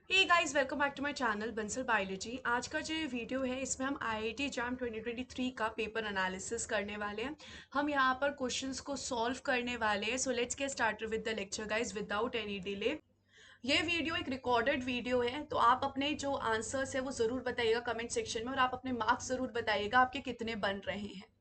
Hey guys, welcome back to my channel Bansal biology. आज का जो वीडियो है इसमें हम आईआईटी जैम 2023 का पेपर एनालिसिस करने वाले हैं। हम यहाँ पर क्वेश्चंस को सॉल्व करने वाले हैं। So let's get started with the lecture guys without any delay. ये वीडियो एक रिकॉर्डेड वीडियो है, तो आप अपने जो आंसर्स है वो ज़रूर बताइएगा कमेंट सेक्शन में, और आप अपने मार्क्स ज़रूर बताइएगा आपके कितने बन रहे हैं।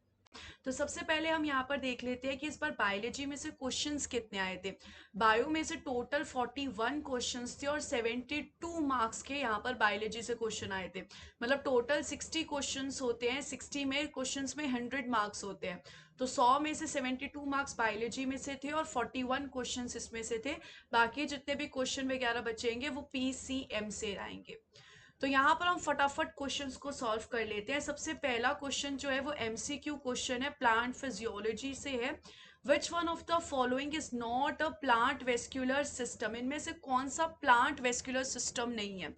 तो सबसे पहले हम यहाँ पर देख लेते हैं कि इस बार बायोलॉजी में से क्वेश्चंस कितने आए थे। बायो में से टोटल 41 क्वेश्चंस थे और 72 मार्क्स के यहाँ पर बायोलॉजी से क्वेश्चन आए थे। मतलब टोटल 60 क्वेश्चंस होते हैं, 60 में क्वेश्चंस में 100 मार्क्स होते हैं। तो 100 में से 72 मार्क्स बायोलॉजी में से थे और 41 क्वेश्चंस इसमें से थे। बाकी जितने भी क्वेश्चन वगैरह बचेंगे वो पीसीएम से आएंगे। तो यहाँ पर हम फटाफट क्वेश्चंस को सॉल्व कर लेते हैं। सबसे पहला क्वेश्चन जो है वो एमसीक्यू क्वेश्चन है, प्लांट फिजियोलॉजी से है। Which one of the following is not a plant vascular system? इनमें से कौन सा प्लांट वेस्क्यूलर सिस्टम नहीं है?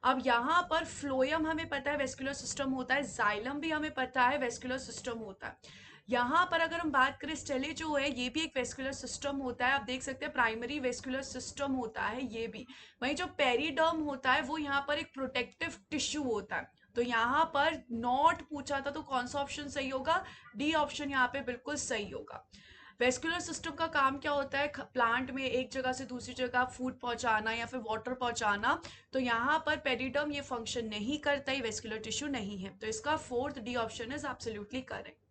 अब यहाँ पर फ्लोयम हमें पता है वेस्क्यूलर सिस्टम होता है, जाइलम भी हमें पता है वेस्क्यूलर सिस्टम होता है। यहाँ पर अगर हम बात करें स्टेले जो है ये भी एक वेस्कुलर सिस्टम होता है, आप देख सकते हैं प्राइमरी वेस्कुलर सिस्टम होता है ये भी। वहीं जो पेरिडर्म होता है वो यहाँ पर एक प्रोटेक्टिव टिश्यू होता है। तो यहाँ पर नॉट पूछा था तो कौन सा ऑप्शन सही होगा? डी ऑप्शन यहाँ पे बिल्कुल सही होगा। वेस्कुलर सिस्टम का काम क्या होता है? प्लांट में एक जगह से दूसरी जगह फूड पहुंचाना या फिर वाटर पहुंचाना। तो यहाँ पर पेरिडर्म ये फंक्शन नहीं करता, ये वेस्कुलर टिश्यू नहीं है। तो इसका fourth D option is absolutely correct.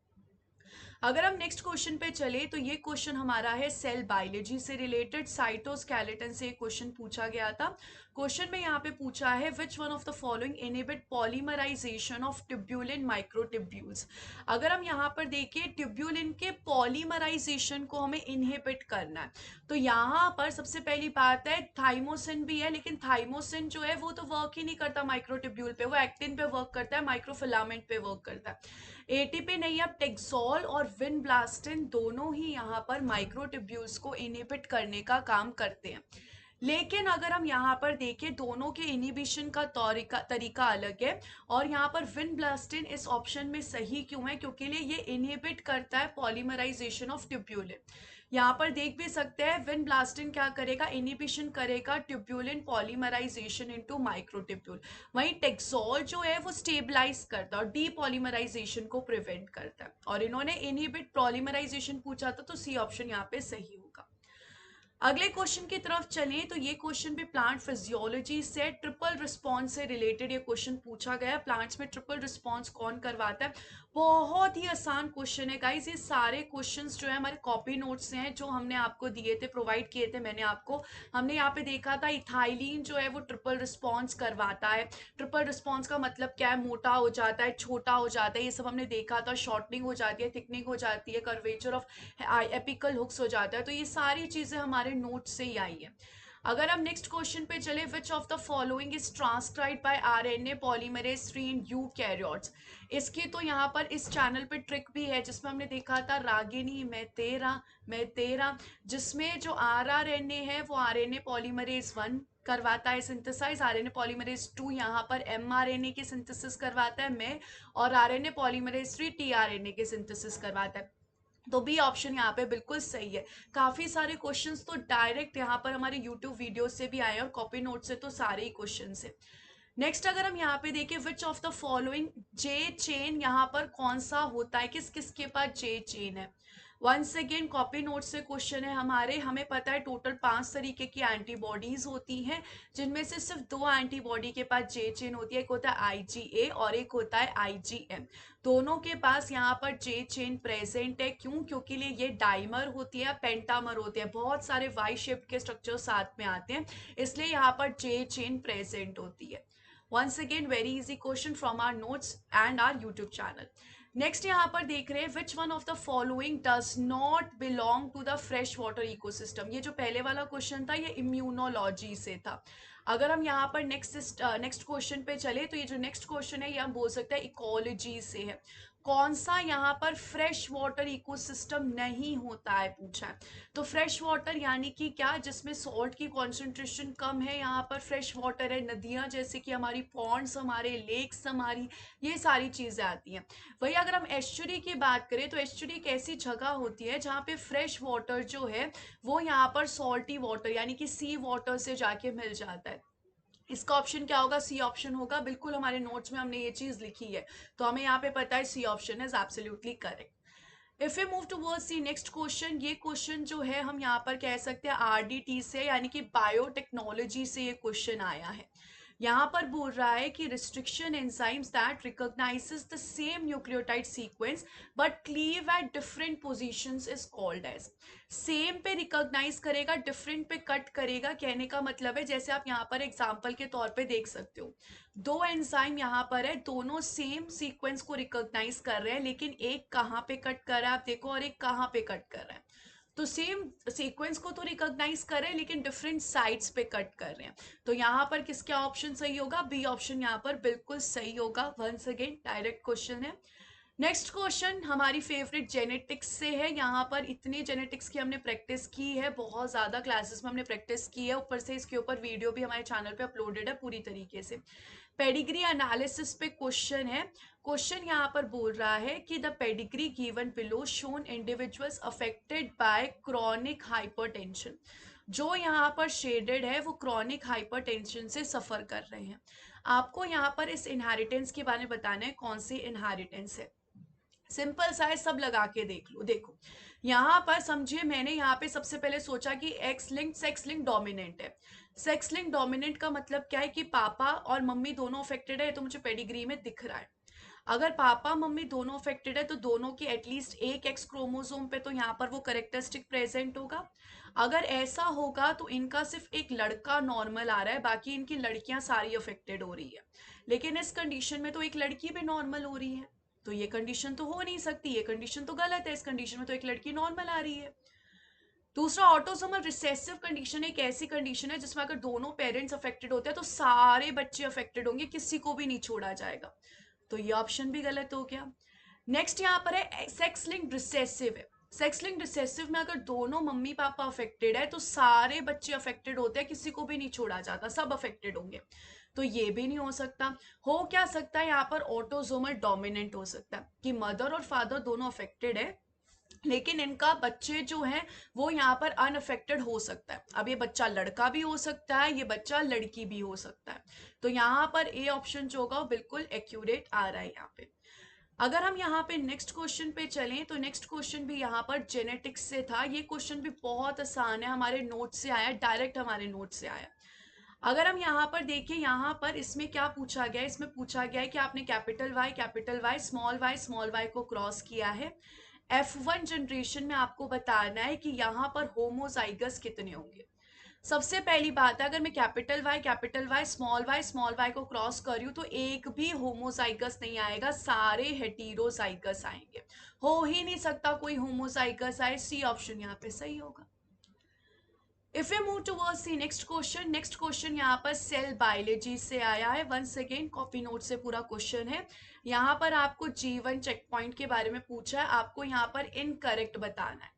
अगर हम नेक्स्ट क्वेश्चन पे चले तो ये क्वेश्चन हमारा है सेल बायोलॉजी से रिलेटेड, साइटोस्केलेटन से एक क्वेश्चन पूछा गया था। क्वेश्चन में यहाँ पे पूछा है which one of the following inhibit polymerisation of tubulin microtubules? अगर हम यहाँ पर देखिए ट्यूब्यूलिन के पॉलीमराइजेशन को हमें इनहिबिट करना है। तो यहाँ पर सबसे पहली बात है थाइमोसिन भी है, लेकिन थाइमोसिन जो है वो तो वर्क ही नहीं करता माइक्रोट्यूब्यूल पे, वो एक्टिन पे वर्क करता है, माइक्रोफिलामेंट पे वर्क करता है। एटीपी नहीं, अब टेक्सोल और विनब्लास्टिन दोनों ही यहाँ पर माइक्रोट्यूब्यूल्स को इनहिबिट करने का काम करते हैं। लेकिन अगर हम यहाँ पर देखें दोनों के इनिबिशन का तरीका अलग है। और यहाँ पर विनब्लास्टिन इस ऑप्शन में सही क्यों है? क्योंकि ये इनहिबिट करता है पॉलीमराइजेशन ऑफ ट्यूब्यूलिन। यहाँ पर देख भी सकते हैं विनब्लास्टिन क्या करेगा? इनिबिशन करेगा ट्यूब्यूलिन पॉलीमराइजेशन इनटू माइक्रोट्यूब्यूल। वहीं टेक्सोल जो है वो स्टेबलाइज करता है और डीपॉलीमराइजेशन को प्रिवेंट करता है। और इन्होंने इनहिबिट पॉलीमराइजेशन पूछा था, तो सी ऑप्शन यहाँ पे सही होगा। अगले क्वेश्चन की तरफ चलें तो ये क्वेश्चन भी प्लांट फिजियोलॉजी से, ट्रिपल रिस्पॉन्स से रिलेटेड ये क्वेश्चन पूछा गया। प्लांट्स में ट्रिपल रिस्पॉन्स कौन करवाता है? बहुत ही आसान क्वेश्चन है गाइस। ये सारे क्वेश्चंस जो है हमारे कॉपी नोट्स से हैं, जो हमने आपको दिए थे, प्रोवाइड किए थे मैंने आपको। हमने यहाँ पे देखा था इथाइलिन जो है वो ट्रिपल रिस्पॉन्स करवाता है। ट्रिपल रिस्पॉन्स का मतलब क्या है? मोटा हो जाता है, छोटा हो जाता है, ये सब हमने देखा था। शॉर्टनिंग हो जाती है, थिकनिंग हो जाती है, कर्वेचर ऑफ एपिकल हुक्स हो जाता है। तो ये सारी चीजें हमारे नोट से ही आई है। अगर हम नेक्स्ट क्वेश्चन पे चले, विच of the following is transcribed by RNA polymerase 3 in eukaryotes? इसकी तो यहाँ पर इस चैनल पे ट्रिक भी है, जिसमें हमने देखा था रागिनी मैं तेरा, जिसमें जो आरआरएनए है वो आरएनए पॉलीमरेज 1 करवाता है सिंथेसाइज, आरएनए पॉलीमरेज 2 यहाँ पर एमआरएनए के सिंथेसिस करवाता है मैं, और आरएनए पॉलीमरेज 3 टीआरएनए के सिंथेसिस करवाता है। तो बी ऑप्शन यहाँ पे बिल्कुल सही है। काफी सारे क्वेश्चंस तो डायरेक्ट यहाँ पर हमारे यूट्यूब वीडियो से भी आए और कॉपी नोट से तो सारे ही क्वेश्चन है। नेक्स्ट अगर हम यहाँ पे देखें विच of the following J chain, यहाँ पर कौन सा होता है, किस किस के पास जे चेन है? वंस अगेन कॉपी नोट से क्वेश्चन है हमारे। हमें पता है टोटल 5 तरीके की एंटीबॉडीज होती हैं, जिनमें से सिर्फ 2 एंटीबॉडी के पास जे चेन होती है, एक होता है आईजीए और एक होता है आईजीएम। दोनों के पास यहाँ पर जे चेन प्रेजेंट है। क्यों? क्योंकि ये डाइमर होती है, पेंटामर होते हैं, बहुत सारे वाई शेप के स्ट्रक्चर साथ में आते हैं, इसलिए यहाँ पर जे चेन प्रेजेंट होती है। once again very easy question from our notes and our YouTube channel. Next यहाँ पर देख रहे हैं which one of the following does not belong to the fresh water ecosystem? ये जो पहले वाला क्वेश्चन था ये इम्यूनोलॉजी से था। अगर हम यहाँ पर नेक्स्ट क्वेश्चन पे चले तो ये जो नेक्स्ट क्वेश्चन है ये हम बोल सकते हैं इकोलॉजी से है। कौन सा यहाँ पर फ्रेश वाटर इकोसिस्टम नहीं होता है पूछा है। तो फ्रेश वाटर यानी कि क्या? जिसमें सॉल्ट की कॉन्सेंट्रेशन कम है, यहाँ पर फ्रेश वाटर है। नदियाँ जैसे कि हमारी पॉन्ड्स, हमारे लेक्स, हमारी ये सारी चीजें आती हैं। वही अगर हम एस्चुरी की बात करें तो एस्चुरी एक ऐसी जगह होती है जहाँ पे फ्रेश वाटर जो है वो यहाँ पर सॉल्टी वाटर यानी कि सी वाटर से जाके मिल जाता है। इसका ऑप्शन क्या होगा? सी ऑप्शन होगा। बिल्कुल हमारे नोट्स में हमने ये चीज लिखी है, तो हमें यहाँ पे पता है C option is absolutely correct. If you move towards the next question, ये क्वेश्चन जो है हम यहाँ पर कह सकते हैं आरडीटी से यानी कि बायोटेक्नोलॉजी से ये क्वेश्चन आया है। यहाँ पर बोल रहा है कि restriction enzymes that recognises the same nucleotide sequence but cleave at different positions is called as. Same पे रिकॉग्नाइज करेगा, डिफरेंट पे कट करेगा, कहने का मतलब है जैसे आप यहाँ पर एग्जांपल के तौर पे देख सकते हो, दो एंजाइम यहाँ पर है, दोनों सेम सीक्वेंस को रिकॉग्नाइज कर रहे हैं, लेकिन एक कहाँ पे कट कर रहा है आप देखो और एक कहाँ पे कट कर रहा है। तो सेम सीक्वेंस को तो रिकॉग्नाइज कर रहे हैं लेकिन डिफरेंट साइड्स पे कट कर रहे हैं। तो यहाँ पर किसका ऑप्शन सही होगा? बी ऑप्शन यहाँ पर बिल्कुल सही होगा। वंस अगेन डायरेक्ट क्वेश्चन है। नेक्स्ट क्वेश्चन हमारी फेवरेट जेनेटिक्स से है। यहाँ पर इतनी जेनेटिक्स की हमने प्रैक्टिस की है, बहुत ज़्यादा क्लासेस में हमने प्रैक्टिस की है, ऊपर से इसके ऊपर वीडियो भी हमारे चैनल पे अपलोडेड है पूरी तरीके से। पेडिग्री एनालिसिस पे क्वेश्चन है। क्वेश्चन यहाँ पर बोल रहा है कि the pedigree given below shown individuals affected by chronic hypertension. जो यहाँ पर शेडेड है वो क्रॉनिक हाइपरटेंशन से सफर कर रहे हैं। आपको यहाँ पर इस इनहेरिटेंस के बारे में बताना है, कौन सी इनहेरिटेंस है। सिंपल सा है, सब लगा के देख लो। देखो यहाँ पर समझिए, मैंने यहाँ पे सबसे पहले सोचा कि x link sex link dominant है। सेक्स लिंक डोमिनेंट का मतलब क्या है कि पापा और मम्मी दोनों अफेक्टेड है, तो मुझे पेडिग्री में दिख रहा है। अगर पापा मम्मी दोनों अफेक्टेड है तो दोनों की एटलीस्ट एक एक्स क्रोमोसोम पे तो यहाँ पर वो करेक्टरिस्टिक प्रेजेंट होगा। अगर ऐसा होगा तो इनका सिर्फ एक लड़का नॉर्मल आ रहा है, बाकी इनकी लड़कियां सारी अफेक्टेड हो रही है। लेकिन इस कंडीशन में तो एक लड़की भी नॉर्मल हो रही है, तो ये कंडीशन तो हो नहीं सकती, ये कंडीशन तो गलत है। इस कंडीशन में तो एक लड़की नॉर्मल आ रही है। दूसरा, ऑटोसोमल रिसेसिव कंडीशन एक ऐसी कंडीशन है जिसमें अगर दोनों पेरेंट्स अफेक्टेड होते हैं तो सारे बच्चे अफेक्टेड होंगे, किसी को भी नहीं छोड़ा जाएगा। तो ये ऑप्शन भी गलत हो गया। नेक्स्ट यहाँ पर है सेक्स लिंक्ड रिसेसिव है। सेक्स लिंक्ड रिसेसिव में अगर दोनों मम्मी पापा अफेक्टेड है तो सारे बच्चे अफेक्टेड होते हैं, किसी को भी नहीं छोड़ा जाता, सब अफेक्टेड होंगे। तो ये भी नहीं हो सकता। हो क्या सकता है? यहाँ पर ऑटोसोमल डोमिनेंट हो सकता है कि मदर और फादर दोनों अफेक्टेड है लेकिन इनका बच्चे जो हैं वो यहाँ पर अनअफेक्टेड हो सकता है। अब ये बच्चा लड़का भी हो सकता है, ये बच्चा लड़की भी हो सकता है। तो यहाँ पर ए ऑप्शन जो होगा वो बिल्कुल एक्यूरेट आ रहा है यहाँ पे। अगर हम यहाँ पे नेक्स्ट क्वेश्चन पे चलें तो नेक्स्ट क्वेश्चन भी यहाँ पर जेनेटिक्स से था। ये क्वेश्चन भी बहुत आसान है, हमारे नोट से आया, डायरेक्ट हमारे नोट से आया। अगर हम यहाँ पर देखें, यहाँ पर इसमें क्या पूछा गया है? इसमें पूछा गया है कि आपने कैपिटल वाई स्मॉल वाई को क्रॉस किया है। F1 जनरेशन में आपको बताना है कि यहाँ पर होमोजाइगस कितने होंगे। सबसे पहली बात है, अगर मैं स्मॉल वाई को क्रॉस कर रही हूँ तो एक भी होमोजाइगस नहीं आएगा, सारे हेटेरोजाइगस आएंगे। हो ही नहीं सकता कोई होमोजाइगस आए। सी ऑप्शन यहाँ पे सही होगा। If you move towards the next question यहाँ पर सेल बायोलॉजी से आया है। वंस अगेन कॉपी नोट से पूरा क्वेश्चन है। यहाँ पर आपको जीवन चेक पॉइंट के बारे में पूछा है, आपको यहाँ पर इनकरेक्ट बताना है।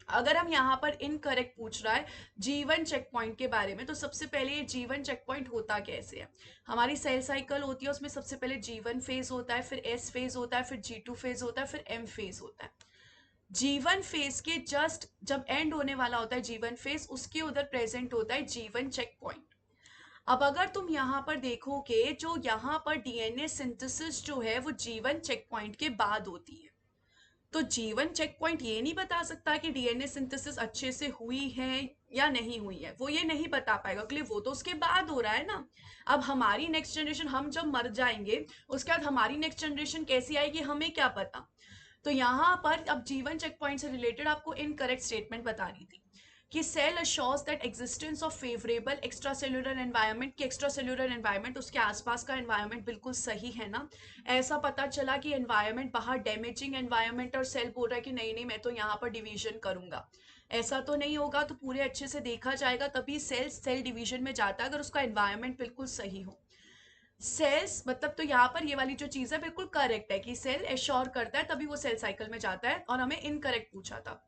अगर हम यहाँ पर इनकरेक्ट पूछ रहा है जीवन चेक पॉइंट के बारे में, तो सबसे पहले ये जीवन चेक पॉइंट होता कैसे है? हमारी सेल साइकिल होती है, उसमें सबसे पहले जीवन फेज होता है, फिर एस फेज होता है, फिर G2 फेज होता है, फिर M फेज होता है। जीवन फेज के जस्ट जब एंड होने वाला होता है जीवन फेज, उसके उधर प्रेजेंट होता है जीवन चेक पॉइंट। अब अगर तुम यहाँ पर देखोगे, जो यहाँ पर डीएनए सिंथेसिस जो है वो जीवन चेक पॉइंट के बाद होती है। तो जीवन चेक पॉइंट ये नहीं बता सकता कि डीएनए सिंथेसिस अच्छे से हुई है या नहीं हुई है, वो ये नहीं बता पाएगा क्योंकि वो तो उसके बाद हो रहा है ना। अब हमारी नेक्स्ट जनरेशन, हम जब मर जाएंगे उसके बाद हमारी नेक्स्ट जनरेशन कैसी आएगी हमें क्या पता। तो यहाँ पर अब जीवन चेक पॉइंट से रिलेटेड आपको इनकरेक्ट स्टेटमेंट बतानी थी कि cell assures that existence of favourable extracellular environment, कि एक्स्ट्रा सेल्यूलर एनवायरनमेंट उसके आसपास का एनवायरनमेंट बिल्कुल सही है ना। ऐसा पता चला कि एनवायरनमेंट बाहर डैमेजिंग एनवायरनमेंट और सेल बोल रहा है कि नहीं नहीं मैं तो यहाँ पर डिवीजन करूंगा, ऐसा तो नहीं होगा। तो पूरे अच्छे से देखा जाएगा तभी सेल सेल डिवीजन में जाता है, अगर उसका एनवायरनमेंट बिल्कुल सही हो। सेल्स मतलब, तो यहाँ पर ये वाली जो चीज है बिल्कुल करेक्ट है कि सेल एश्योर करता है तभी वो सेल साइकिल में जाता है, और हमें इनकरेक्ट पूछा था।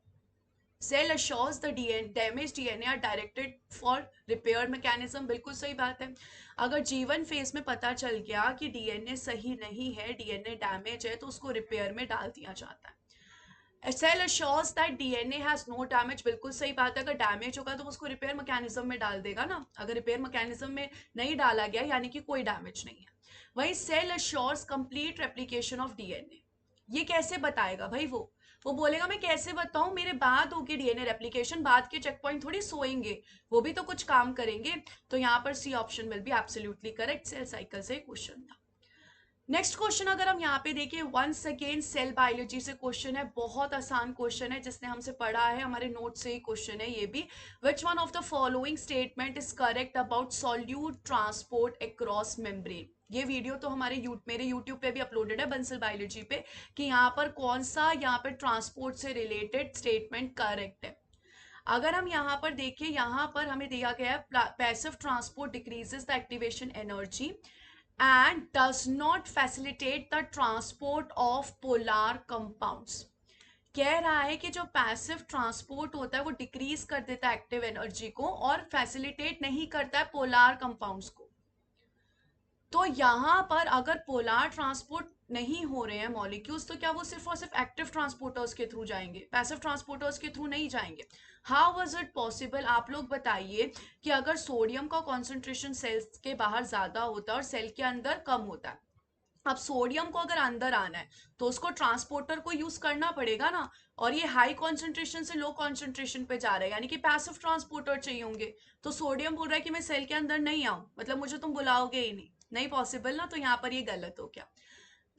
Cell assures the damage DNA are directed for repair mechanism, बिल्कुल सही बात है। अगर जीवन फेज में पता चल गया कि डीएनए सही नहीं है, डीएनए डैमेज है, तो उसको रिपेयर में डाल दिया जाता है। Cell assures that DNA has no damage, बिल्कुल सही बात है। अगर डैमेज होगा तो उसको रिपेयर मैकेनिज्म में डाल देगा ना, अगर रिपेयर मैकेनिज्म में नहीं डाला गया यानी कि कोई डैमेज नहीं है। वही cell assures complete replication of DNA, ये कैसे बताएगा भाई? वो बोलेगा मैं कैसे बताऊं, मेरे बाद होगी डीएनए रेप्लिकेशन, बाद के चेक पॉइंट थोड़ी सोएंगे, वो भी तो कुछ काम करेंगे। तो यहाँ पर C option will be absolutely correct, cell cycle से क्वेश्चन था। नेक्स्ट क्वेश्चन अगर हम यहाँ पे देखिए, वंस अगेन सेल बायोलॉजी से क्वेश्चन है, बहुत आसान क्वेश्चन है, जिसने हमसे पढ़ा है, हमारे नोट से ही क्वेश्चन है ये भी। विच one of the following statement is correct about solute transport across membrane? ये वीडियो तो मेरे यूट्यूब पे भी अपलोडेड है बंसल बायोलॉजी पे, कि यहाँ पर कौन सा यहाँ पे ट्रांसपोर्ट से रिलेटेड स्टेटमेंट करेक्ट है। अगर हम यहाँ पर देखें, यहाँ पर हमें दिया गया है passive transport decreases the activation energy and does not facilitate the transport of polar compounds। कह रहा है कि जो पैसिव ट्रांसपोर्ट होता है वो डिक्रीज कर देता है एक्टिव एनर्जी को और फैसिलिटेट नहीं करता है पोलार कंपाउंड्स को। तो यहाँ पर अगर पोलार ट्रांसपोर्ट नहीं हो रहे हैं मॉलिक्यूल्स, तो क्या वो सिर्फ और सिर्फ एक्टिव ट्रांसपोर्टर्स के थ्रू जाएंगे, पैसिव ट्रांसपोर्टर्स के थ्रू नहीं जाएंगे? How was it possible? आप लोग बताइए कि अगर सोडियम का कॉन्सेंट्रेशन सेल्स के बाहर ज्यादा होता है और सेल के अंदर कम होता है, अब सोडियम को अगर अंदर आना है तो उसको ट्रांसपोर्टर को यूज करना पड़ेगा ना, और ये हाई कॉन्सेंट्रेशन से लो कॉन्सेंट्रेशन पे जा रहा है, यानी कि पैसिव ट्रांसपोर्टर चाहिए होंगे। तो सोडियम बोल रहा है कि मैं सेल के अंदर नहीं आऊं, मतलब मुझे तुम बुलाओगे ही नहीं, नहीं पॉसिबल ना, तो यहाँ पर ये गलत हो गया।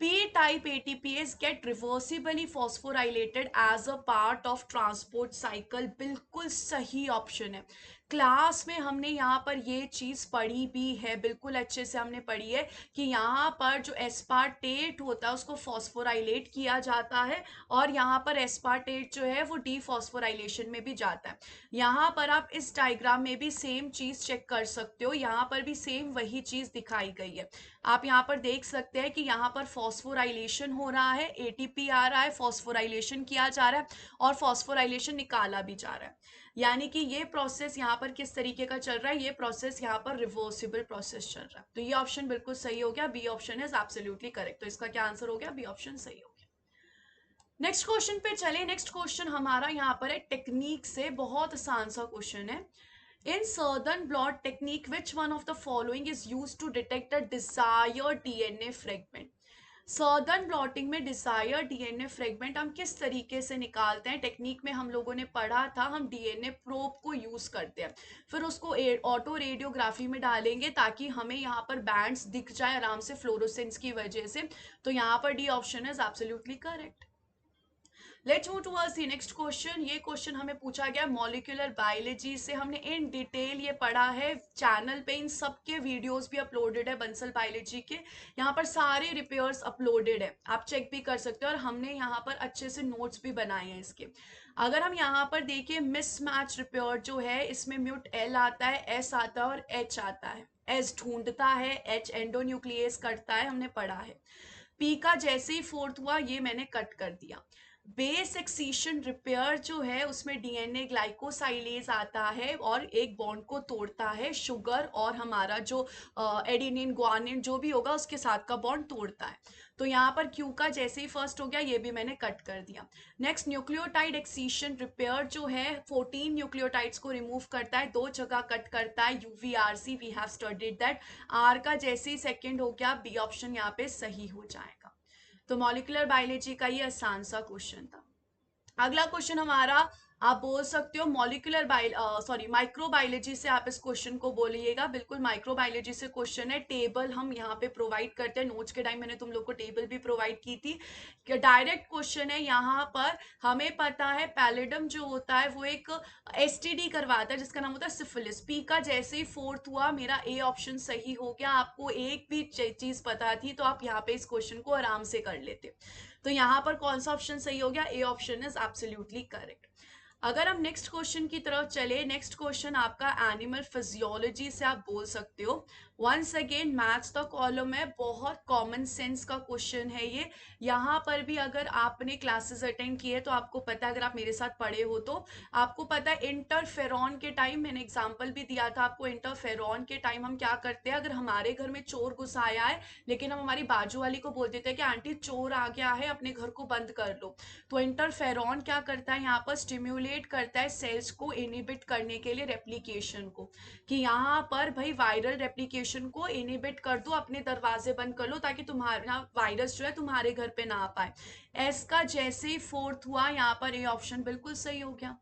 P type ATPase get reversibly phosphorylated as a part of transport cycle, बिल्कुल सही ऑप्शन है। क्लास में हमने यहाँ पर ये चीज पढ़ी भी है, बिल्कुल अच्छे से हमने पढ़ी है कि यहाँ पर जो एस्पार्टेट होता है उसको फॉस्फोराइलेट किया जाता है, और यहाँ पर एस्पार्टेट जो है वो डीफॉस्फोराइलेशन में भी जाता है। यहाँ पर आप इस डायग्राम में भी सेम चीज चेक कर सकते हो, यहाँ पर भी सेम वही चीज दिखाई गई है। आप यहाँ पर देख सकते हैं कि यहाँ पर फॉस्फोराइलेशन हो रहा है, एटीपी आ रहा है, फॉस्फोराइलेशन किया जा रहा है और फॉस्फोराइलेशन निकाला भी जा रहा है, यानी कि ये प्रोसेस यहाँ पर किस तरीके का चल रहा है, ये प्रोसेस यहाँ पर रिवर्सिबल प्रोसेस चल रहा है। तो ये ऑप्शन बिल्कुल सही हो गया, B option is absolutely correct. तो इसका क्या आंसर हो गया? बी ऑप्शन सही हो गया। नेक्स्ट क्वेश्चन पे चले। नेक्स्ट क्वेश्चन हमारा यहाँ पर है टेक्निक से, बहुत आसान सा क्वेश्चन है। In southern blot technique, which one of the following is used to detect a desired DNA fragment? Southern blotting में डिजायर डीएनए फ्रेगमेंट हम किस तरीके से निकालते हैं? टेक्निक में हम लोगों ने पढ़ा था, हम डीएनए प्रोब को यूज करते हैं, फिर उसको ऑटो रेडियोग्राफी में डालेंगे ताकि हमें यहाँ पर बैंड्स दिख जाए आराम से फ्लोरोसेंस की वजह से। तो यहाँ पर D option is absolutely correct. Let's move towards the next question. ये क्वेश्चन हमें पूछा गया मॉलिक्यूलर बायोलॉजी से, हमने इन डिटेल ये पढ़ा है चैनल पे, इन सब के वीडियोस भी अपलोडेड है बंसल बायोलॉजी के, यहाँ पर सारे रिपेयर्स अपलोडेड है, आप चेक भी कर सकते हो, और हमने यहाँ पर अच्छे से नोट्स भी बनाए हैं इसके। अगर हम यहाँ पर देखिए, मिसमैच रिपेयर जो है इसमें म्यूट एल आता है, एस आता है और एच आता है। एस ढूंढता है, एच एंडोन्यूक्लियस करता है, हमने पढ़ा है। पी का जैसे ही फोर्थ हुआ ये मैंने कट कर दिया। बेस एक्सीशन रिपेयर जो है उसमें डीएनए ग्लाइकोसाइलेज आता है और एक बॉन्ड को तोड़ता है, शुगर और हमारा जो एडिनिन ग्वानिन जो भी होगा उसके साथ का बॉन्ड तोड़ता है। तो यहाँ पर क्यू का जैसे ही फर्स्ट हो गया ये भी मैंने कट कर दिया। नेक्स्ट न्यूक्लियोटाइड एक्सीशन रिपेयर जो है 14 न्यूक्लियोटाइड्स को रिमूव करता है, दो जगह कट करता है, UVRC, we have studied that. R का जैसे ही सेकेंड हो गया, बी ऑप्शन यहाँ पे सही हो जाएगा। तो मॉलिक्यूलर बायोलॉजी का ये आसान सा क्वेश्चन था। अगला क्वेश्चन हमारा, आप बोल सकते हो मॉलिक्यूलर माइक्रोबायोलॉजी से आप इस क्वेश्चन को बोलिएगा, बिल्कुल माइक्रोबायोलॉजी से क्वेश्चन है। टेबल हम यहाँ पे प्रोवाइड करते हैं, नोट्स के टाइम मैंने तुम लोग को टेबल भी प्रोवाइड की थी कि डायरेक्ट क्वेश्चन है। यहाँ पर हमें पता है पैलिडम जो होता है वो एक एसटीडी करवाता है जिसका नाम होता है सिफिलिस। पी का जैसे ही फोर्थ हुआ, मेरा ए ऑप्शन सही हो गया। आपको एक भी चीज पता थी तो आप यहाँ पे इस क्वेश्चन को आराम से कर लेते। तो यहाँ पर कौन सा ऑप्शन सही हो गया? A option is absolutely correct. अगर हम नेक्स्ट क्वेश्चन की तरफ चले, नेक्स्ट क्वेश्चन आपका एनिमल फिजियोलॉजी से आप बोल सकते हो। Once again match the column है, बहुत कॉमन सेंस का क्वेश्चन है ये। यहाँ पर भी अगर आपने क्लासेस अटेंड किए तो आपको पता है, अगर आप मेरे साथ पढ़े हो तो आपको पता है इंटरफेरॉन के टाइम, मैंने एग्जाम्पल भी दिया था आपको, इंटरफेरॉन के टाइम हम क्या करते हैं, अगर हमारे घर में चोर घुस आया है लेकिन हम हमारी बाजू वाली को बोल देते हैं कि आंटी चोर आ गया है, अपने घर को बंद कर लो, तो इंटरफेरॉन क्या करता है यहाँ पर, स्टिम्युलेट करता है सेल्स को इनिबिट करने के लिए रेप्लिकेशन को, कि यहाँ पर भाई वायरल रेप्लिकेशन को इनिबिट कर दो, अपने दरवाजे बंद कर लो ताकि तुम्हारा वायरस जो है तुम्हारे घर पे ना आ पाए। एस का जैसे ही फोर्थ हुआ, यहाँ पर ए ऑप्शन बिल्कुल सही हो गया।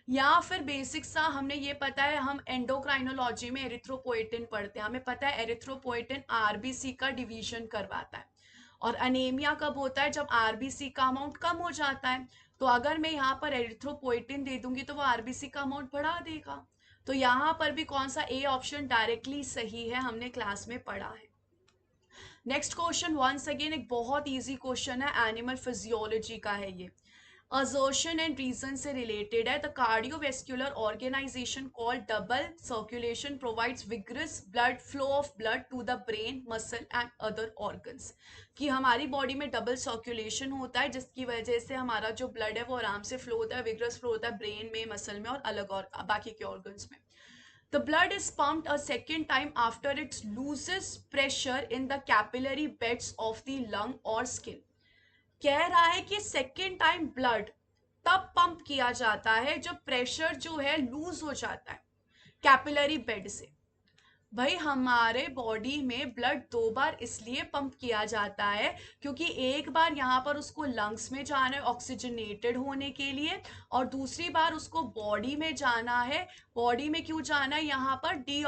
या फिर बेसिक सा हमने ये पता है, हम एंडोक्राइनोलॉजी में एरिथ्रोपोएटिन पढ़ते हैं, हमें पता है एरिथ्रोपोएटिन आरबीसी का डिवीजन करवाता है। और अनेमिया कब होता है, जब आरबीसी का अमाउंट कम हो जाता है। तो अगर मैं यहाँ पर एरिथ्रोपोएटिन दे दूंगी तो वो आरबीसी का अमाउंट बढ़ा देगा। तो यहाँ पर भी कौन सा ए ऑप्शन डायरेक्टली सही है, हमने क्लास में पढ़ा है। नेक्स्ट क्वेश्चन वंस अगेन एक बहुत इजी क्वेश्चन है, एनिमल फिजियोलॉजी का है ये। असर्शन एंड रीजन से रिलेटेड है। The cardiovascular organisation called double circulation provides vigorous blood flow of blood to the brain muscle and other organs, कि हमारी बॉडी में डबल सर्कुलेशन होता है जिसकी वजह से हमारा जो ब्लड है वो आराम से फ्लो होता है, विग्रस फ्लो होता है ब्रेन में, मसल में और अलग और बाकी के ऑर्गन्स में। The blood is pumped a second time after it loses pressure in the capillary beds of the lung or skin. कह रहा है कि सेकेंड टाइम ब्लड तब पंप किया जाता है जब प्रेशर जो है लूज हो जाता है कैपिलरी बेड से। भाई हमारे बॉडी में ब्लड दो बार इसलिए पंप किया जाता है क्योंकि एक बार यहाँ पर उसको लंग्स में जाना है ऑक्सीजनेटेड होने के लिए, और दूसरी बार उसको बॉडी में जाना है। बॉडी में क्यों जाना है, यहाँ पर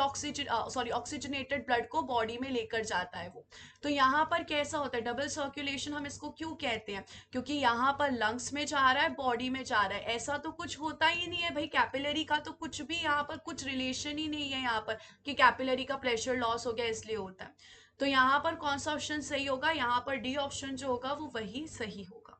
ऑक्सीजनेटेड ब्लड को बॉडी में लेकर जाता है वो। तो यहाँ पर कैसा होता है डबल सर्कुलेशन, हम इसको क्यों कहते हैं, क्योंकि यहाँ पर लंग्स में जा रहा है, बॉडी में जा रहा है। ऐसा तो कुछ होता ही नहीं है भाई, कैपिलरी का तो कुछ भी यहाँ पर कुछ रिलेशन ही नहीं है यहाँ पर कि कैपिलरी का प्रेशर लॉस हो गया इसलिए होता है। तो यहाँ पर कौन सा ऑप्शन सही होगा, यहाँ पर डी ऑप्शन जो होगा वो वही सही होगा।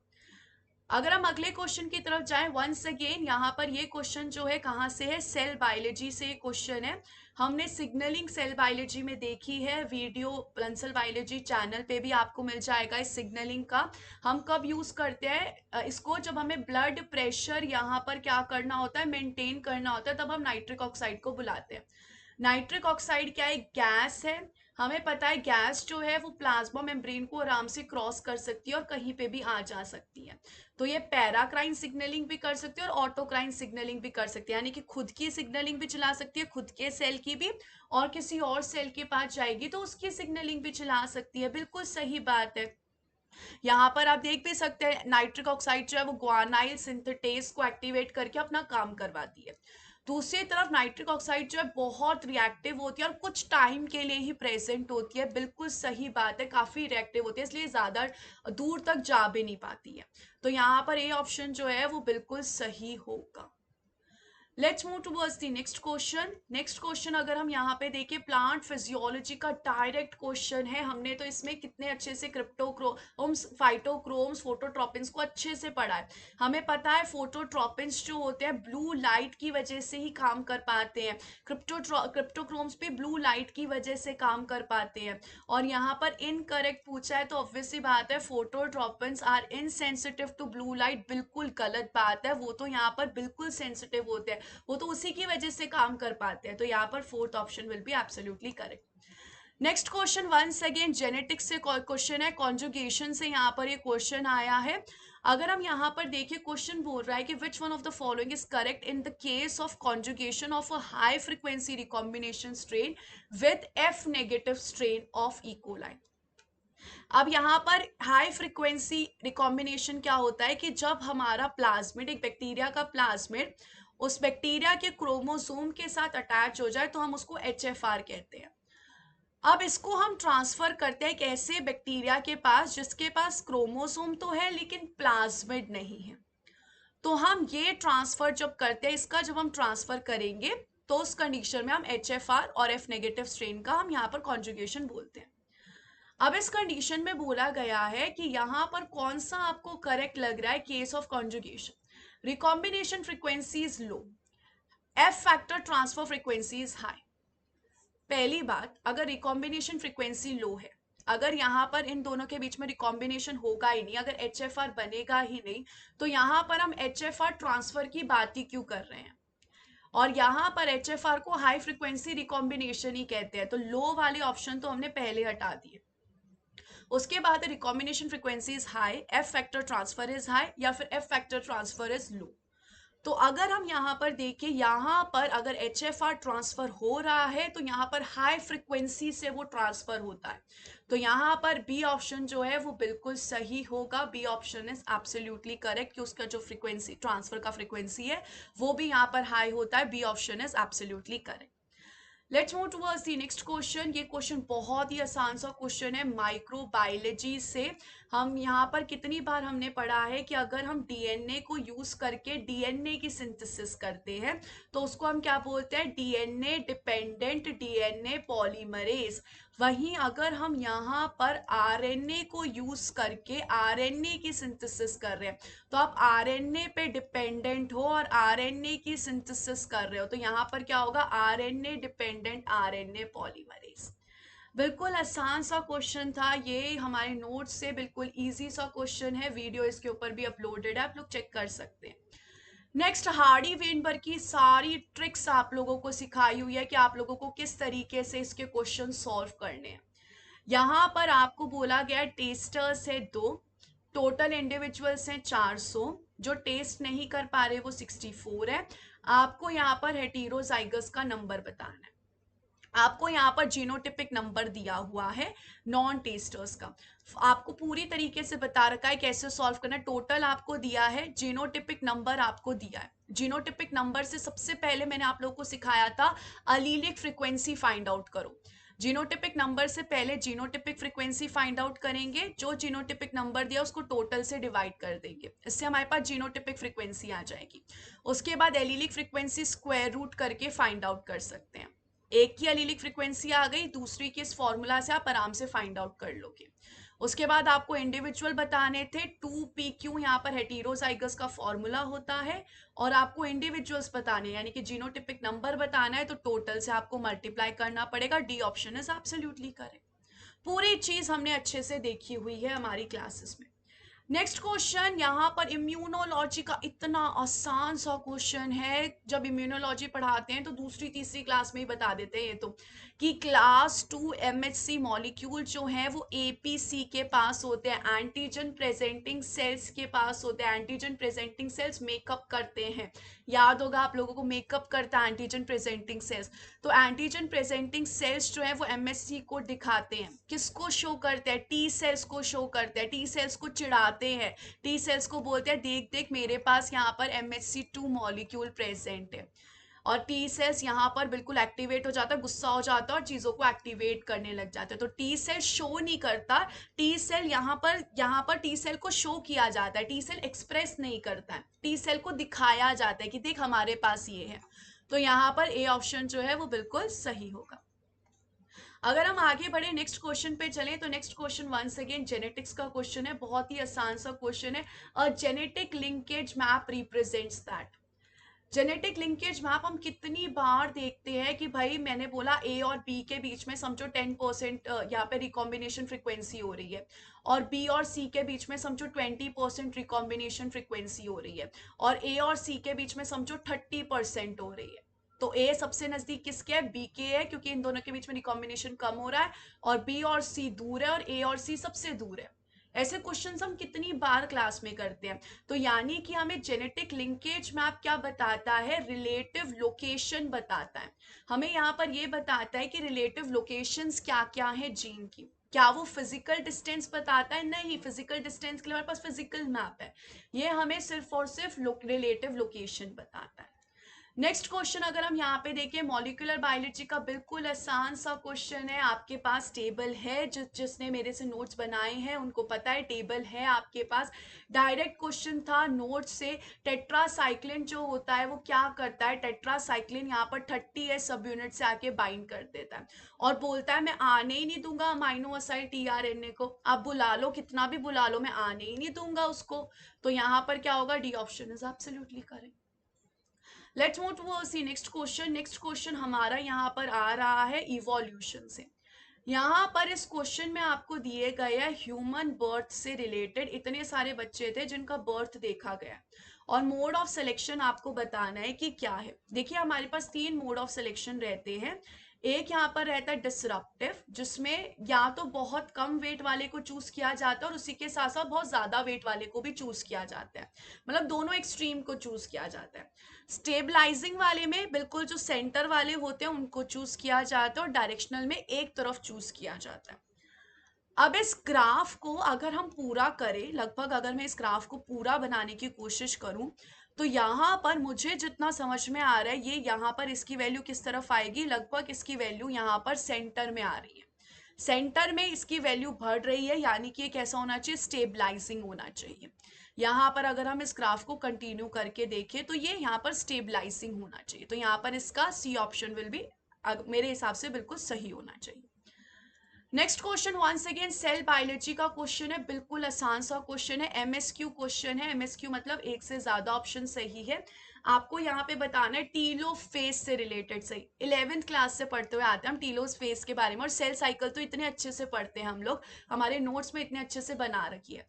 अगर हम अगले क्वेश्चन की तरफ जाएं, वंस अगेन यहाँ पर ये क्वेश्चन जो है कहाँ से है, सेल बायोलॉजी से क्वेश्चन है। हमने सिग्नलिंग सेल बायोलॉजी में देखी है, वीडियो बंसल बायोलॉजी चैनल पे भी आपको मिल जाएगा इस सिग्नलिंग का। हम कब यूज करते हैं इसको, जब हमें ब्लड प्रेशर यहाँ पर क्या करना होता है, मेंटेन करना होता है, तब हम नाइट्रिक ऑक्साइड को बुलाते हैं। नाइट्रिक ऑक्साइड क्या है, गैस है। हमें पता है गैस जो है वो प्लाज्मा मेम्ब्रेन को आराम से क्रॉस कर सकती है और कहीं पे भी आ जा सकती है। तो ये पैराक्राइन सिग्नलिंग भी कर सकती है और ऑटोक्राइन सिग्नलिंग भी कर सकती है, यानी कि खुद की सिग्नलिंग भी चला सकती है, खुद के सेल की भी, और किसी और सेल के पास जाएगी तो उसकी सिग्नलिंग भी चला सकती है। बिल्कुल सही बात है। यहाँ पर आप देख भी सकते हैं नाइट्रिक ऑक्साइड जो है वो ग्वानाइल सिंथेटेज को एक्टिवेट करके अपना काम करवाती है। दूसरी तरफ नाइट्रिक ऑक्साइड जो है बहुत रिएक्टिव होती है और कुछ टाइम के लिए ही प्रेजेंट होती है। बिल्कुल सही बात है, काफी रिएक्टिव होती है इसलिए ज्यादा दूर तक जा भी नहीं पाती है। तो यहाँ पर ए ऑप्शन जो है वो बिल्कुल सही होगा। Let's move towards the next question. Next question अगर हम यहाँ पे देखें, प्लांट फिजियोलॉजी का डायरेक्ट क्वेश्चन है। हमने तो इसमें कितने अच्छे से क्रिप्टोक्रोम्स, फाइटोक्रोम्स, फोटोट्रोपिन्स को अच्छे से पढ़ा है। हमें पता है फोटोट्रोपिन्स जो होते हैं ब्लू लाइट की वजह से ही काम कर पाते हैं, क्रिप्टोक्रोम्स भी ब्लू लाइट की वजह से काम कर पाते हैं। और यहाँ पर इनकरेक्ट पूछा है तो ऑब्वियस सी बात है phototropins are insensitive to blue light, बिल्कुल गलत बात है। वो तो यहाँ पर बिल्कुल सेंसिटिव होते हैं, वो तो उसी की वजह से काम कर पाते हैं। तो यहाँ पर fourth option will be absolutely correct. Next question once again genetics से क्वेश्चन है, कॉन्जुगेशन से यहाँ पर ये क्वेश्चन आया है। अगर हम यहाँ पर देखिए क्वेश्चन बोल रहा है कि विच one of the following is correct in the case of conjugation of a high frequency recombination strain with F negative strain of E coli. अब यहाँ पर हाई फ्रीक्वेंसी रिकॉम्बिनेशन क्या होता है कि जब हमारा प्लाज्मिड, एक बैक्टीरिया का प्लाज्मिड उस बैक्टीरिया के क्रोमोसोम के साथ अटैच हो जाए तो हम उसको HFR कहते हैं। अब इसको हम ट्रांसफर करते हैं एक ऐसे बैक्टीरिया के पास जिसके पास क्रोमोसोम तो है लेकिन प्लाज्मिड नहीं है। तो हम ये ट्रांसफर जब करते हैं, इसका जब हम ट्रांसफर करेंगे तो उस कंडीशन में हम HFR और F नेगेटिव स्ट्रेन का हम यहाँ पर कॉन्जुगेशन बोलते हैं। अब इस कंडीशन में बोला गया है कि यहाँ पर कौन सा आपको करेक्ट लग रहा है case of conjugation. Recombination frequency is low, F factor transfer frequency is high. पहली बात, अगर रिकॉम्बिनेशन फ्रीक्वेंसी लो है, अगर यहाँ पर इन दोनों के बीच में रिकॉम्बिनेशन होगा ही नहीं, अगर एच एफ आर बनेगा ही नहीं, तो यहाँ पर हम एच एफ आर ट्रांसफर की बात ही क्यों कर रहे हैं। और यहाँ पर एच एफ आर को हाई फ्रीक्वेंसी रिकॉम्बिनेशन ही कहते हैं, तो लो वाले ऑप्शन तो हमने पहले हटा दिए। उसके बाद recombination frequency is high, F factor transfer is high, या फिर F factor transfer is low. तो अगर हम यहाँ पर देखें, यहाँ पर अगर एच एफ आर ट्रांसफर हो रहा है तो यहाँ पर हाई फ्रिक्वेंसी से वो ट्रांसफर होता है, तो यहाँ पर बी ऑप्शन जो है वो बिल्कुल सही होगा। B option is absolutely correct कि उसका जो फ्रीक्वेंसी ट्रांसफर का फ्रीक्वेंसी है वो भी यहाँ पर हाई होता है। B option is absolutely correct. Let's move towards the next question. ये क्वेश्चन बहुत ही आसान सा क्वेश्चन है माइक्रोबायोलॉजी से। हम यहाँ पर कितनी बार हमने पढ़ा है कि अगर हम डीएनए को यूज करके डीएनए की सिंथेसिस करते हैं तो उसको हम क्या बोलते हैं, डीएनए डिपेंडेंट डीएनए पॉलीमरेज। वहीं अगर हम यहाँ पर आरएनए को यूज करके आरएनए की सिंथेसिस कर रहे हैं, तो आप आरएनए पे डिपेंडेंट हो और आरएनए की सिंथेसिस कर रहे हो, तो यहाँ पर क्या होगा, आरएनए डिपेंडेंट आरएनए पॉलीमरेज। बिल्कुल आसान सा क्वेश्चन था ये, हमारे नोट्स से बिल्कुल इजी सा क्वेश्चन है, वीडियो इसके ऊपर भी अपलोडेड है, आप लोग चेक कर सकते हैं। नेक्स्ट, हार्डी वेनबर्ग की सारी ट्रिक्स आप लोगों को सिखाई हुई है कि आप लोगों को किस तरीके से इसके क्वेश्चन सॉल्व करने हैं। यहाँ पर आपको बोला गया टेस्टर्स है 2, टोटल इंडिविजुअल्स हैं 400, जो टेस्ट नहीं कर पा रहे वो 64 है। आपको यहाँ पर हेटेरोजाइगस का नंबर बताना है। आपको यहाँ पर जीनोटिपिक नंबर दिया हुआ है नॉन टेस्टर्स का, आपको पूरी तरीके से बता रखा है कैसे सॉल्व करना है। टोटल आपको दिया है, जीनोटिपिक नंबर आपको दिया है। जीनोटिपिक नंबर से सबसे पहले मैंने आप लोगों को सिखाया था अलीलिक फ्रीक्वेंसी फाइंड आउट करो। जीनोटिपिक नंबर से पहले जीनोटिपिक फ्रीक्वेंसी फाइंड आउट करेंगे, जो जीनोटिपिक नंबर दिया उसको टोटल से डिवाइड कर देंगे, इससे हमारे पास जीनोटिपिक फ्रीक्वेंसी आ जाएगी। उसके बाद एलीलिक फ्रीक्वेंसी स्क्वायर रूट करके फाइंड आउट कर सकते हैं। एक की एलीलिक फ्रीक्वेंसी आ गई, दूसरी के इस फॉर्मूला से आप आराम से फाइंड आउट कर लोगे। उसके बाद आपको इंडिविजुअल बताने थे, 2pq यहाँ पर हेटेरोजाइगस का फॉर्मूला होता है, और आपको इंडिविजुअल्स बताने यानी कि जीनोटिपिक नंबर बताना है, तो टोटल से आपको मल्टीप्लाई करना पड़ेगा। D option is absolutely correct. पूरी चीज हमने अच्छे से देखी हुई है हमारी क्लासेस में। नेक्स्ट क्वेश्चन, यहाँ पर इम्यूनोलॉजी का इतना आसान सा क्वेश्चन है, जब इम्यूनोलॉजी पढ़ाते हैं तो दूसरी तीसरी क्लास में ही बता देते हैं ये तो, कि क्लास 2 एमएचसी मॉलिक्यूल जो है वो एपीसी के पास होते हैं, एंटीजन प्रेजेंटिंग सेल्स के पास होते हैं। एंटीजन प्रेजेंटिंग सेल्स मेकअप करते हैं, याद होगा आप लोगों को, मेकअप करता है एंटीजन प्रेजेंटिंग सेल्स। तो एंटीजन प्रेजेंटिंग सेल्स जो है वो एमएचसी को दिखाते हैं, किसको शो करते हैं, टी सेल्स को शो करते हैं, टी सेल्स को चिढ़ाते हैं, टी सेल्स को बोलते हैं देख देख मेरे पास यहाँ पर MHC2 मॉलिक्यूल प्रेजेंट है। और टी सेल्स यहाँ पर बिल्कुल एक्टिवेट हो जाता है, गुस्सा हो जाता है और चीजों को एक्टिवेट करने लग जाते हैं। तो टी सेल शो नहीं करता, टी सेल यहाँ पर टी सेल को शो किया जाता है, टी सेल एक्सप्रेस नहीं करता है, टी सेल को दिखाया जाता है कि देख हमारे पास ये है। तो यहाँ पर ए ऑप्शन जो है वो बिल्कुल सही होगा। अगर हम आगे बढ़े नेक्स्ट क्वेश्चन पे चलें, तो next question once again genetics का क्वेश्चन है, बहुत ही आसान सा क्वेश्चन है। A genetic linkage map represents that. Genetic linkage map हम कितनी बार देखते हैं कि भाई मैंने बोला ए और बी के बीच में समझो 10% यहाँ पे रिकॉम्बिनेशन फ्रीक्वेंसी हो रही है, और बी और सी के बीच में समझो 20% रिकॉम्बिनेशन फ्रीक्वेंसी हो रही है, और ए और सी के बीच में समझो 30% हो रही है। तो ए सबसे नजदीक किसके है, बी के है, क्योंकि इन दोनों के बीच में रिकॉम्बिनेशन कम हो रहा है, और बी और सी दूर है, और ए और सी सबसे दूर है। ऐसे क्वेश्चंस हम कितनी बार क्लास में करते हैं। तो यानी कि हमें जेनेटिक लिंकेज मैप क्या बताता है, रिलेटिव लोकेशन बताता है। हमें यहाँ पर ये बताता है कि रिलेटिव लोकेशंस क्या क्या है जीन की। क्या वो फिजिकल डिस्टेंस बताता है, नहीं, फिजिकल डिस्टेंस के लिए हमारे पास फिजिकल मैप है, ये हमें सिर्फ और सिर्फ रिलेटिव लोकेशन बताता है। नेक्स्ट क्वेश्चन अगर हम यहाँ पे देखें, मॉलिक्यूलर बायोलॉजी का बिल्कुल आसान सा क्वेश्चन है। आपके पास टेबल है, जिसने मेरे से नोट्स बनाए हैं उनको पता है, टेबल है आपके पास। डायरेक्ट क्वेश्चन था नोट्स से। टेट्रासाइक्लिन जो होता है वो क्या करता है, टेट्रासाइक्लिन यहाँ पर 30s सब यूनिट से आके बाइंड कर देता है और बोलता है मैं आने ही नहीं दूंगा अमाइनो असाइड टीआरएनए को। आप बुला लो, कितना भी बुला लो, मैं आने ही नहीं दूंगा उसको। तो यहाँ पर क्या होगा, D option is absolutely correct. Let's move to the next question. Next question हमारा यहाँ पर आ रहा है इवोल्यूशन से। यहाँ पर इस क्वेश्चन में आपको दिए गए हैं ह्यूमन बर्थ से रिलेटेड इतने सारे बच्चे थे जिनका बर्थ देखा गया और मोड ऑफ सिलेक्शन आपको बताना है कि क्या है। देखिए हमारे पास 3 मोड ऑफ सिलेक्शन रहते हैं। एक यहाँ पर रहता है डिसरप्टिव, जिसमें या तो बहुत कम वेट वाले को चूज किया जाता है और उसी के साथ साथ बहुत ज्यादा वेट वाले को भी चूज किया जाता है, मतलब दोनों एक्सट्रीम को चूज किया जाता है। स्टेबलाइजिंग वाले में बिल्कुल जो सेंटर वाले होते हैं उनको चूज किया जाता है और डायरेक्शनल में एक तरफ चूज किया जाता है। अब इस ग्राफ को अगर हम पूरा करें, लगभग अगर मैं इस ग्राफ को पूरा बनाने की कोशिश करूं, तो यहाँ पर मुझे जितना समझ में आ रहा है, ये यहाँ पर इसकी वैल्यू किस तरफ आएगी, लगभग इसकी वैल्यू यहाँ पर सेंटर में आ रही है। सेंटर में इसकी वैल्यू बढ़ रही है, यानी कि ये कैसा होना चाहिए, स्टेबलाइजिंग होना चाहिए। यहाँ पर अगर हम इस ग्राफ को कंटिन्यू करके देखें तो ये यहाँ पर स्टेबलाइजिंग होना चाहिए। तो यहाँ पर इसका सी ऑप्शन विल बी मेरे हिसाब से बिल्कुल सही होना चाहिए। Next question once again cell biology का क्वेश्चन है, बिल्कुल आसान सा क्वेश्चन है, एमएसक्यू क्वेश्चन है। एमएसक्यू मतलब एक से ज्यादा ऑप्शन सही है। आपको यहाँ पे बताना है टीलोफेज से रिलेटेड, सही 11th क्लास से पढ़ते हुए आते हैं हम टीलोफेज के बारे में, और सेल साइकिल तो इतने अच्छे से पढ़ते हैं हम लोग, हमारे नोट्स में इतने अच्छे से बना रखी है।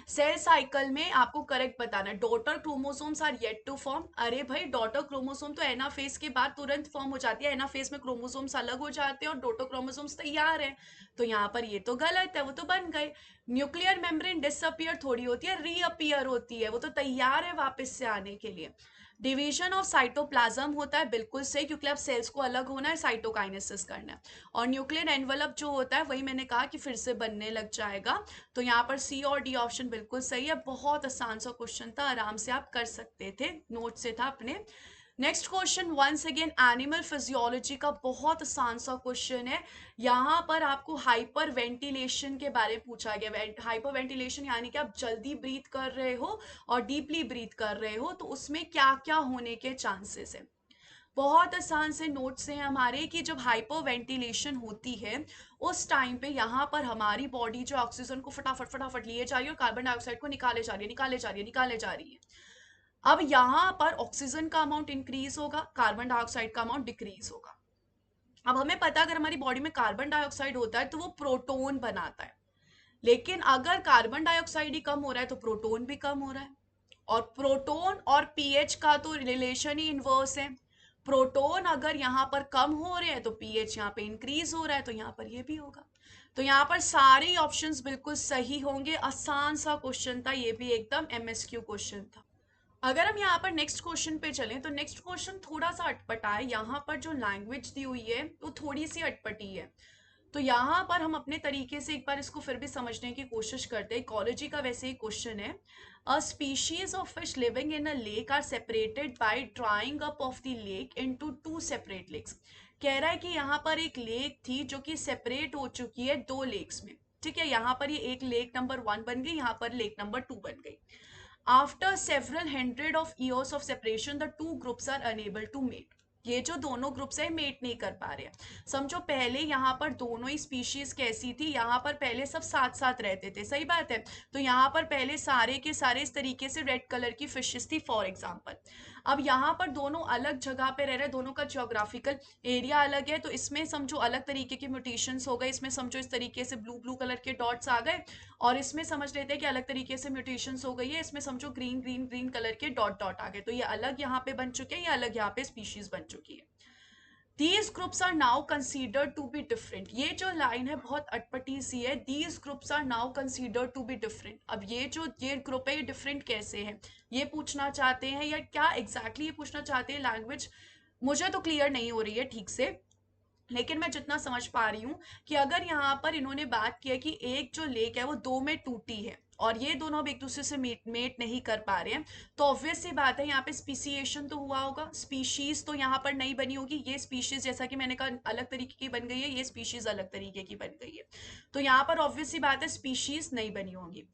सेल साइकिल में आपको करेक्ट बताना है, daughter chromosomes are yet to form. अरे भाई डॉटर क्रोमोसोम तो एनाफेज के बाद तुरंत फॉर्म हो जाती है, एनाफेज में क्रोमोसोम्स अलग हो जाते हैं और डॉटर क्रोमोसोम्स तैयार है। तो यहाँ पर ये तो गलत है, वो तो बन गए। न्यूक्लियर मेम्ब्रेन डिसअपियर थोड़ी होती है, रीअपियर होती है, वो तो तैयार है वापस से आने के लिए। डिवीजन ऑफ साइटोप्लाज्म होता है, बिल्कुल सही, क्योंकि अब सेल्स को अलग होना है, साइटोकाइनेसिस करना है। और न्यूक्लियर एनवलप जो होता है वही मैंने कहा कि फिर से बनने लग जाएगा। तो यहाँ पर सी और डी ऑप्शन बिल्कुल सही है। बहुत आसान सा क्वेश्चन था, आराम से आप कर सकते थे, नोट से था अपने। Next question once again animal physiology का बहुत आसान सा क्वेश्चन है। यहाँ पर आपको हाइपर वेंटिलेशन के बारे में पूछा गया। हाइपर वेंटिलेशन यानी कि आप जल्दी ब्रीथ कर रहे हो और डीपली ब्रीथ कर रहे हो, तो उसमें क्या क्या होने के चांसेस है। बहुत आसान से नोट्स हैं हमारे कि जब हाइपर वेंटिलेशन होती है उस टाइम पे यहाँ पर हमारी बॉडी जो ऑक्सीजन को फटाफट फटाफट लिए जा रही है और कार्बन डाइऑक्साइड को निकाले जा रही है, निकाले जा रही है, निकाले जा रही है। अब यहाँ पर ऑक्सीजन का अमाउंट इंक्रीज होगा, कार्बन डाइऑक्साइड का अमाउंट डिक्रीज होगा। अब हमें पता है अगर हमारी बॉडी में कार्बन डाइऑक्साइड होता है तो वो प्रोटोन बनाता है, लेकिन अगर कार्बन डाइऑक्साइड ही कम हो रहा है तो प्रोटोन भी कम हो रहा है। और प्रोटोन और पीएच का तो रिलेशन ही इनवर्स है। प्रोटोन अगर यहाँ पर कम हो रहे हैं तो पीएच यहाँ पे इंक्रीज हो रहा है, तो यहाँ पर ये भी होगा। तो यहाँ पर सारे ऑप्शंस बिल्कुल सही होंगे। आसान सा क्वेश्चन था, ये भी एकदम एमएसक्यू क्वेश्चन था। अगर हम यहाँ पर नेक्स्ट क्वेश्चन पे चलें तो नेक्स्ट क्वेश्चन थोड़ा सा अटपटा है। यहाँ पर जो लैंग्वेज दी हुई है वो थोड़ी सी अटपटी है। तो यहाँ पर हम अपने तरीके से एक बार इसको फिर भी समझने की कोशिश करते हैं। इकोलॉजी का वैसे ही क्वेश्चन है। A species of fish living in a lake are separated by drying up of the lake into 2 separate lakes. कह रहा है कि यहाँ पर एक लेक थी जो कि सेपरेट हो चुकी है 2 लेक्स में। ठीक है, यहाँ पर ये एक लेक नंबर 1 बन गई, यहाँ पर लेक नंबर 2 बन गई। After several hundred of years of separation the two groups are unable to mate. ये जो दोनों ग्रुप्स है मेट नहीं कर पा रहे हैं। समझो पहले यहाँ पर दोनों ही स्पीशीज कैसी थी, यहाँ पर पहले सब साथ साथ रहते थे, सही बात है। तो यहाँ पर पहले सारे के सारे इस तरीके से रेड कलर की फिशेस थी फॉर एग्जाम्पल। अब यहाँ पर दोनों अलग जगह पे रह रहे, दोनों का जियोग्राफिकल एरिया अलग है, तो इसमें समझो अलग तरीके के म्यूटेशंस हो गए। इसमें समझो इस तरीके से ब्लू ब्लू कलर के डॉट्स आ गए, और इसमें समझ लेते हैं कि अलग तरीके से म्यूटेशंस हो गई है, इसमें समझो ग्रीन ग्रीन ग्रीन कलर के डॉट डॉट आ गए। तो ये अलग यहाँ पे बन चुके हैं, ये अलग यहाँ पे स्पीशीज बन चुकी है। These groups are now considered to be different। ये जो लाइन है बहुत अटपटी सी है। These groups are now considered to be different। अब ये ग्रुप है, ये डिफरेंट कैसे है ये पूछना चाहते हैं, या क्या एग्जैक्टली ये पूछना चाहते हैं। लैंग्वेज मुझे तो क्लियर नहीं हो रही है ठीक से। लेकिन मैं जितना समझ पा रही हूँ कि अगर यहाँ पर इन्होंने बात किया कि एक जो लेक है वो दो में टूटी है और ये दोनों अब एक दूसरे से मेट नहीं कर पा रहे हैं, तो ऑब्वियस सी बात है यहाँ पे स्पीसीएशन तो हुआ होगा, स्पीशीज तो यहाँ पर नहीं बनी होगी। ये स्पीशीज जैसा कि मैंने कहा अलग तरीके की बन गई है, ये स्पीशीज अलग तरीके की बन गई है, तो यहाँ पर ऑब्वियस सी बात है स्पीशीज नहीं बनी होगी।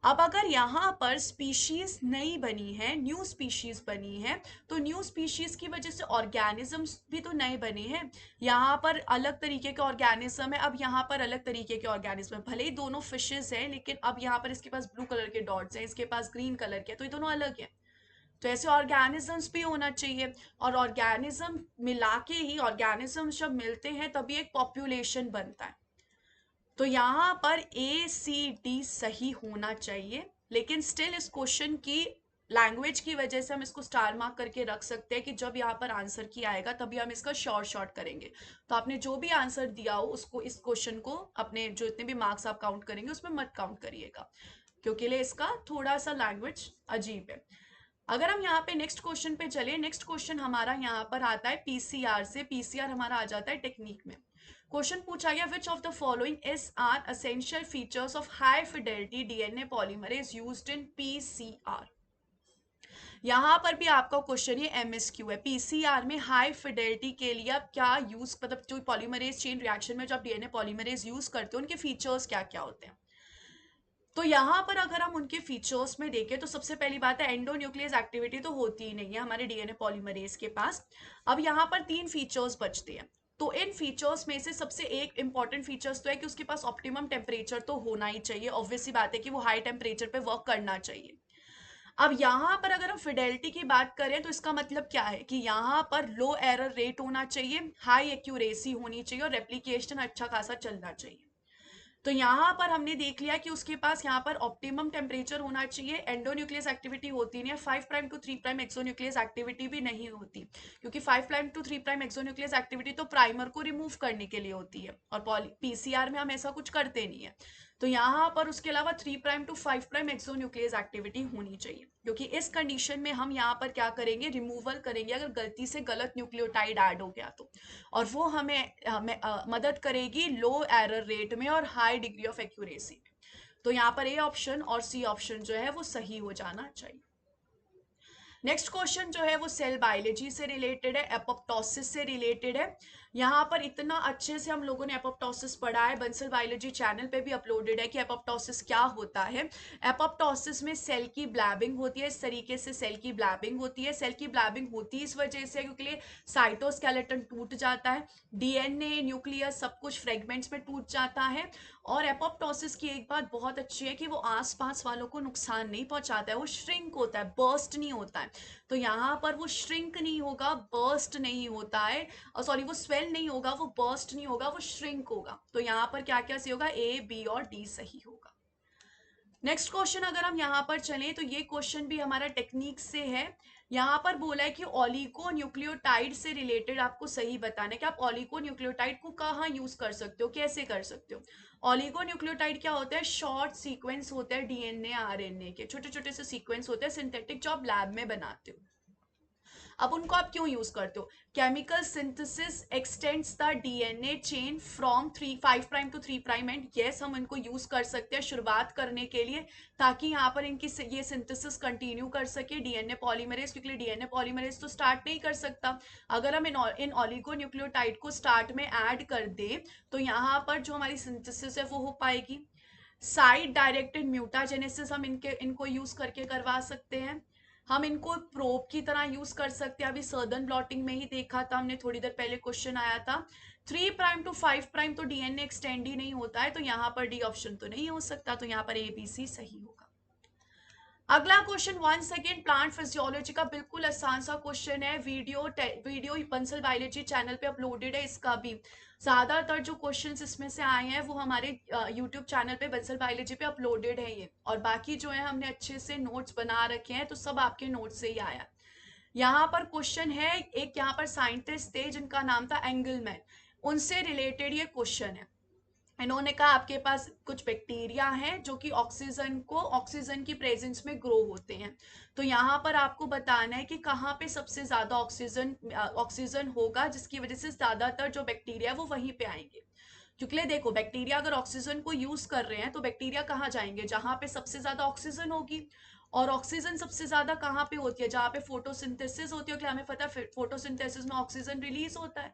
अब अगर यहाँ पर स्पीशीज नहीं बनी है, न्यू स्पीशीज बनी है, तो न्यू स्पीशीज की वजह से ऑर्गेनिजम्स भी तो नए बने हैं। यहाँ पर अलग तरीके के ऑर्गेनिज्म है, अब यहाँ पर अलग तरीके के ऑर्गेनिज्म है, भले ही दोनों फिशेज हैं लेकिन अब यहाँ पर इसके पास ब्लू कलर के डॉट्स हैं, इसके पास ग्रीन कलर के, तो ये दोनों अलग है। तो ऐसे ऑर्गेनिजम्स भी होना चाहिए, और ऑर्गेनिज्म मिला के ही, ऑर्गेनिजम्स जब मिलते हैं तभी एक पॉपुलेशन बनता है। तो यहाँ पर ए सी डी सही होना चाहिए, लेकिन स्टिल इस क्वेश्चन की लैंग्वेज की वजह से हम इसको स्टार मार्क करके रख सकते हैं कि जब यहाँ पर आंसर की आएगा तभी हम इसका शॉर्ट करेंगे। तो आपने जो भी आंसर दिया हो उसको, इस क्वेश्चन को अपने जो इतने भी मार्क्स आप काउंट करेंगे उसमें मत काउंट करिएगा, क्योंकि लिए इसका थोड़ा सा लैंग्वेज अजीब है। अगर हम यहाँ पे नेक्स्ट क्वेश्चन पे चले, नेक्स्ट क्वेश्चन हमारा यहाँ पर आता है पीसीआर से। पीसीआर हमारा आ जाता है टेक्निक में। क्वेश्चन पूछा गया which of the following is are essential features of high fidelity DNA polymerase used in PCR. यहाँ पर भी आपका क्वेश्चन ये एमएसक्यू है। पीसीआर में हाई फिडेलिटी के लिए आप क्या यूज, मतलब जो पॉलीमरेज चेन रिएक्शन में जो आप डीएनए पॉलीमरेज यूज करते हो उनके फीचर्स क्या क्या होते हैं। तो यहाँ पर अगर हम उनके फीचर्स में देखें तो सबसे पहली बात है एंडोन्यूक्लियस एक्टिविटी तो होती ही नहीं है हमारे डीएनए पॉलीमरेज के पास। अब यहाँ पर तीन फीचर्स बचते हैं, तो इन फीचर्स में से सबसे एक इंपॉर्टेंट फीचर्स तो है कि उसके पास ऑप्टिमम टेम्परेचर तो होना ही चाहिए। ऑब्वियसली बात है कि वो हाई टेम्परेचर पे वर्क करना चाहिए। अब यहाँ पर अगर हम फिडेलिटी की बात करें तो इसका मतलब क्या है कि यहाँ पर लो एरर रेट होना चाहिए, हाई एक्यूरेसी होनी चाहिए और रेप्लीकेशन अच्छा खासा चलना चाहिए। तो यहाँ पर हमने देख लिया कि उसके पास यहाँ पर ऑप्टिमम टेम्परेचर होना चाहिए, एंडोन्यूक्लियस एक्टिविटी होती नहीं है, 5' to 3' एक्सोन्यूक्लियस एक्टिविटी भी नहीं होती, क्योंकि 5' to 3' एक्सोन्यूक्लियस एक्टिविटी तो प्राइमर को रिमूव करने के लिए होती है और पीसीआर में हम ऐसा कुछ करते नहीं है। तो यहाँ पर उसके अलावा 3' to 5' एक्सोन्यूक्लियस एक्टिविटी होनी चाहिए, क्योंकि इस कंडीशन में हम यहाँ पर क्या करेंगे, रिमूवल करेंगे अगर गलती से गलत न्यूक्लियोटाइड ऐड हो गया तो, और वो हमें मदद करेगी लो एरर रेट में और हाई डिग्री ऑफ एक्यूरेसी में। तो यहाँ पर ए ऑप्शन और सी ऑप्शन जो है वो सही हो जाना चाहिए। नेक्स्ट क्वेश्चन जो है वो सेल बायोलॉजी से रिलेटेड है, एपोप्टोसिस से रिलेटेड है। यहाँ पर इतना अच्छे से हम लोगों ने एपोप्टोसिस पढ़ा है, बंसल बायोलॉजी चैनल पे भी अपलोडेड है कि एपोप्टोसिस क्या होता है। एपोप्टोसिस में सेल की ब्लैबिंग होती है, इस तरीके से सेल की ब्लैबिंग होती है। सेल की ब्लैबिंग होती है इस वजह से क्योंकि साइटोस्केलेटन टूट जाता है, डीएनए न्यूक्लियस सब कुछ फ्रेगमेंट्स में टूट जाता है। और एपोप्टोसिस की एक बात बहुत अच्छी है कि वो आसपास वालों को नुकसान नहीं पहुंचाता है, वो श्रिंक होता है, बर्स्ट नहीं होता है। तो यहाँ पर वो श्रिंक नहीं होगा, बर्स्ट नहीं होता है, और सॉरी वो स्वेल नहीं होगा, वो बर्स्ट नहीं होगा, वो श्रिंक होगा। तो यहाँ पर क्या क्या सही होगा, ए बी और डी सही होगा। नेक्स्ट क्वेश्चन अगर हम यहाँ पर चलें तो ये क्वेश्चन भी हमारा टेक्निक से है। यहाँ पर बोला है कि ऑलिगो न्यूक्लियोटाइड से रिलेटेड आपको सही बताना है कि आप ऑलिगो न्यूक्लियोटाइड को कहाँ यूज कर सकते हो, कैसे कर सकते हो। ऑलिगो न्यूक्लियोटाइड क्या होता है, शॉर्ट सीक्वेंस होते हैं डीएनए आरएनए के, छोटे छोटे से सीक्वेंस होते हैं सिंथेटिक, जो आप लैब में बनाते हो। अब उनको आप क्यों यूज करते हो, chemical synthesis x tends the DNA chain from 5' to 3' and yes हम इनको यूज कर सकते हैं शुरुआत करने के लिए, ताकि यहाँ पर इनकी ये सिंथेसिस कंटिन्यू कर सके डीएनए पॉलीमरेज, क्योंकि डीएनए पॉलीमरेज तो स्टार्ट नहीं कर सकता। अगर हम इन ऑलिगो न्यूक्लियोटाइड को स्टार्ट में ऐड कर दें तो यहाँ पर जो हमारी सिंथेसिस है वो हो पाएगी। साइड डायरेक्टेड म्यूटाजेनेसिस हम इनको यूज करके करवा सकते हैं। हम इनको प्रोब की तरह यूज कर सकते हैं, अभी सर्दन ब्लॉटिंग में ही देखा था हमने, थोड़ी देर पहले क्वेश्चन आया था। 3' to 5' तो डीएनए एक्सटेंड ही नहीं होता है, तो यहाँ पर डी ऑप्शन तो नहीं हो सकता, तो यहाँ पर एबीसी सही होगा। अगला question one second plant physiology का बिल्कुल आसान सा क्वेश्चन है, वीडियो बंसल बायोलॉजी चैनल पे अपलोडेड है इसका भी। ज्यादातर जो क्वेश्चंस इसमें से आए हैं वो हमारे यूट्यूब चैनल पे बंसल बायोलॉजी पे अपलोडेड है ये, और बाकी जो है हमने अच्छे से नोट्स बना रखे हैं, तो सब आपके नोट्स से ही आया। यहाँ पर क्वेश्चन है, एक यहाँ पर साइंटिस्ट थे जिनका नाम था एंगलमैन, उनसे रिलेटेड ये क्वेश्चन है। इन्होंने कहा आपके पास कुछ बैक्टीरिया हैं जो कि ऑक्सीजन की प्रेजेंस में ग्रो होते हैं। तो यहाँ पर आपको बताना है कि कहाँ पे सबसे ज्यादा ऑक्सीजन ऑक्सीजन होगा, जिसकी वजह से ज्यादातर जो बैक्टीरिया है वो वहीं पे आएंगे। क्योंकि देखो, बैक्टीरिया अगर ऑक्सीजन को यूज कर रहे हैं तो बैक्टीरिया कहाँ जाएंगे, जहां पे सबसे ज्यादा ऑक्सीजन होगी। और ऑक्सीजन सबसे ज्यादा कहाँ पे होती है, जहां पे फोटोसिंथेसिस होती है, हमें पता है फोटोसिंथेसिस में ऑक्सीजन रिलीज होता है।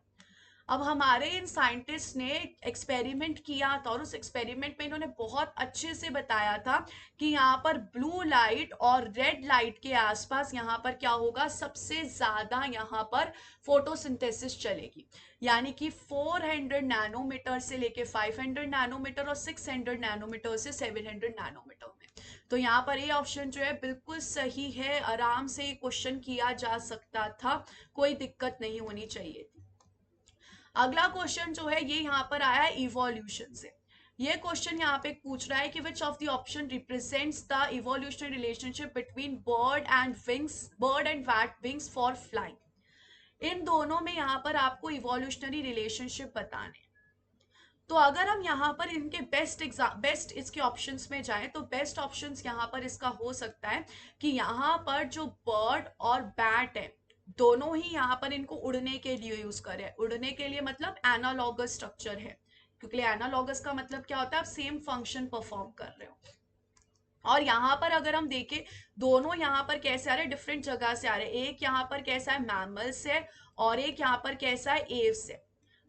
अब हमारे इन साइंटिस्ट ने एक्सपेरिमेंट किया था और उस एक्सपेरिमेंट में इन्होंने बहुत अच्छे से बताया था कि यहाँ पर ब्लू लाइट और रेड लाइट के आसपास यहाँ पर क्या होगा, सबसे ज्यादा यहाँ पर फोटोसिंथेसिस चलेगी। यानी कि 400 नैनोमीटर से लेके 500 नैनोमीटर और 600 नैनोमीटर से 700 नैनोमीटर में। तो यहाँ पर ये ऑप्शन जो है बिल्कुल सही है, आराम से ये क्वेश्चन किया जा सकता था, कोई दिक्कत नहीं होनी चाहिए थी। अगला क्वेश्चन जो है ये यहाँ पर आया है इवोल्यूशन से। ये क्वेश्चन यहाँ पे पूछ रहा है कि which of the option represents the evolutionary relationship between bird and bat wings for flying. इन दोनों में यहाँ पर आपको इवोल्यूशनरी रिलेशनशिप बताने हैं। तो अगर हम यहाँ पर इनके बेस्ट इसके ऑप्शंस में जाएं तो बेस्ट ऑप्शंस यहाँ पर इसका हो सकता है कि यहाँ पर जो बर्ड और बैट है, दोनों ही यहाँ पर इनको उड़ने के लिए यूज करें। उड़ने के लिए मतलब एनालॉगस स्ट्रक्चर है, क्योंकि एनालॉगस का मतलब क्या होता है, आप सेम फंक्शन परफॉर्म कर रहे हो। और यहाँ पर अगर हम देखें, दोनों यहाँ पर कैसे आ रहे हैं, डिफरेंट जगह से आ रहे हैं। एक यहाँ पर कैसा है, मैमल से, और एक यहाँ पर कैसा है, एव से।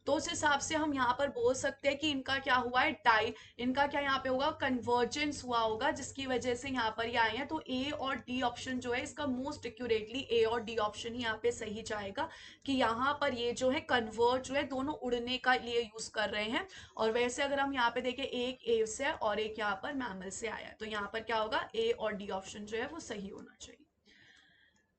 तो उस हिसाब से हम यहाँ पर बोल सकते हैं कि इनका क्या हुआ है, इनका क्या यहाँ पे होगा, कन्वर्जेंस हुआ होगा, जिसकी वजह से यहाँ पर ये आए हैं। तो ए और डी ऑप्शन जो है इसका मोस्ट एक्यूरेटली ए और डी ऑप्शन ही यहाँ पे सही जाएगा, कि यहाँ पर ये जो है कन्वर्ट जो है दोनों उड़ने का लिए यूज कर रहे हैं। और वैसे अगर हम यहाँ पे देखें, एक ए से और एक यहाँ पर मैमल से आया है, तो यहाँ पर क्या होगा, ए और डी ऑप्शन जो है वो सही होना चाहिए।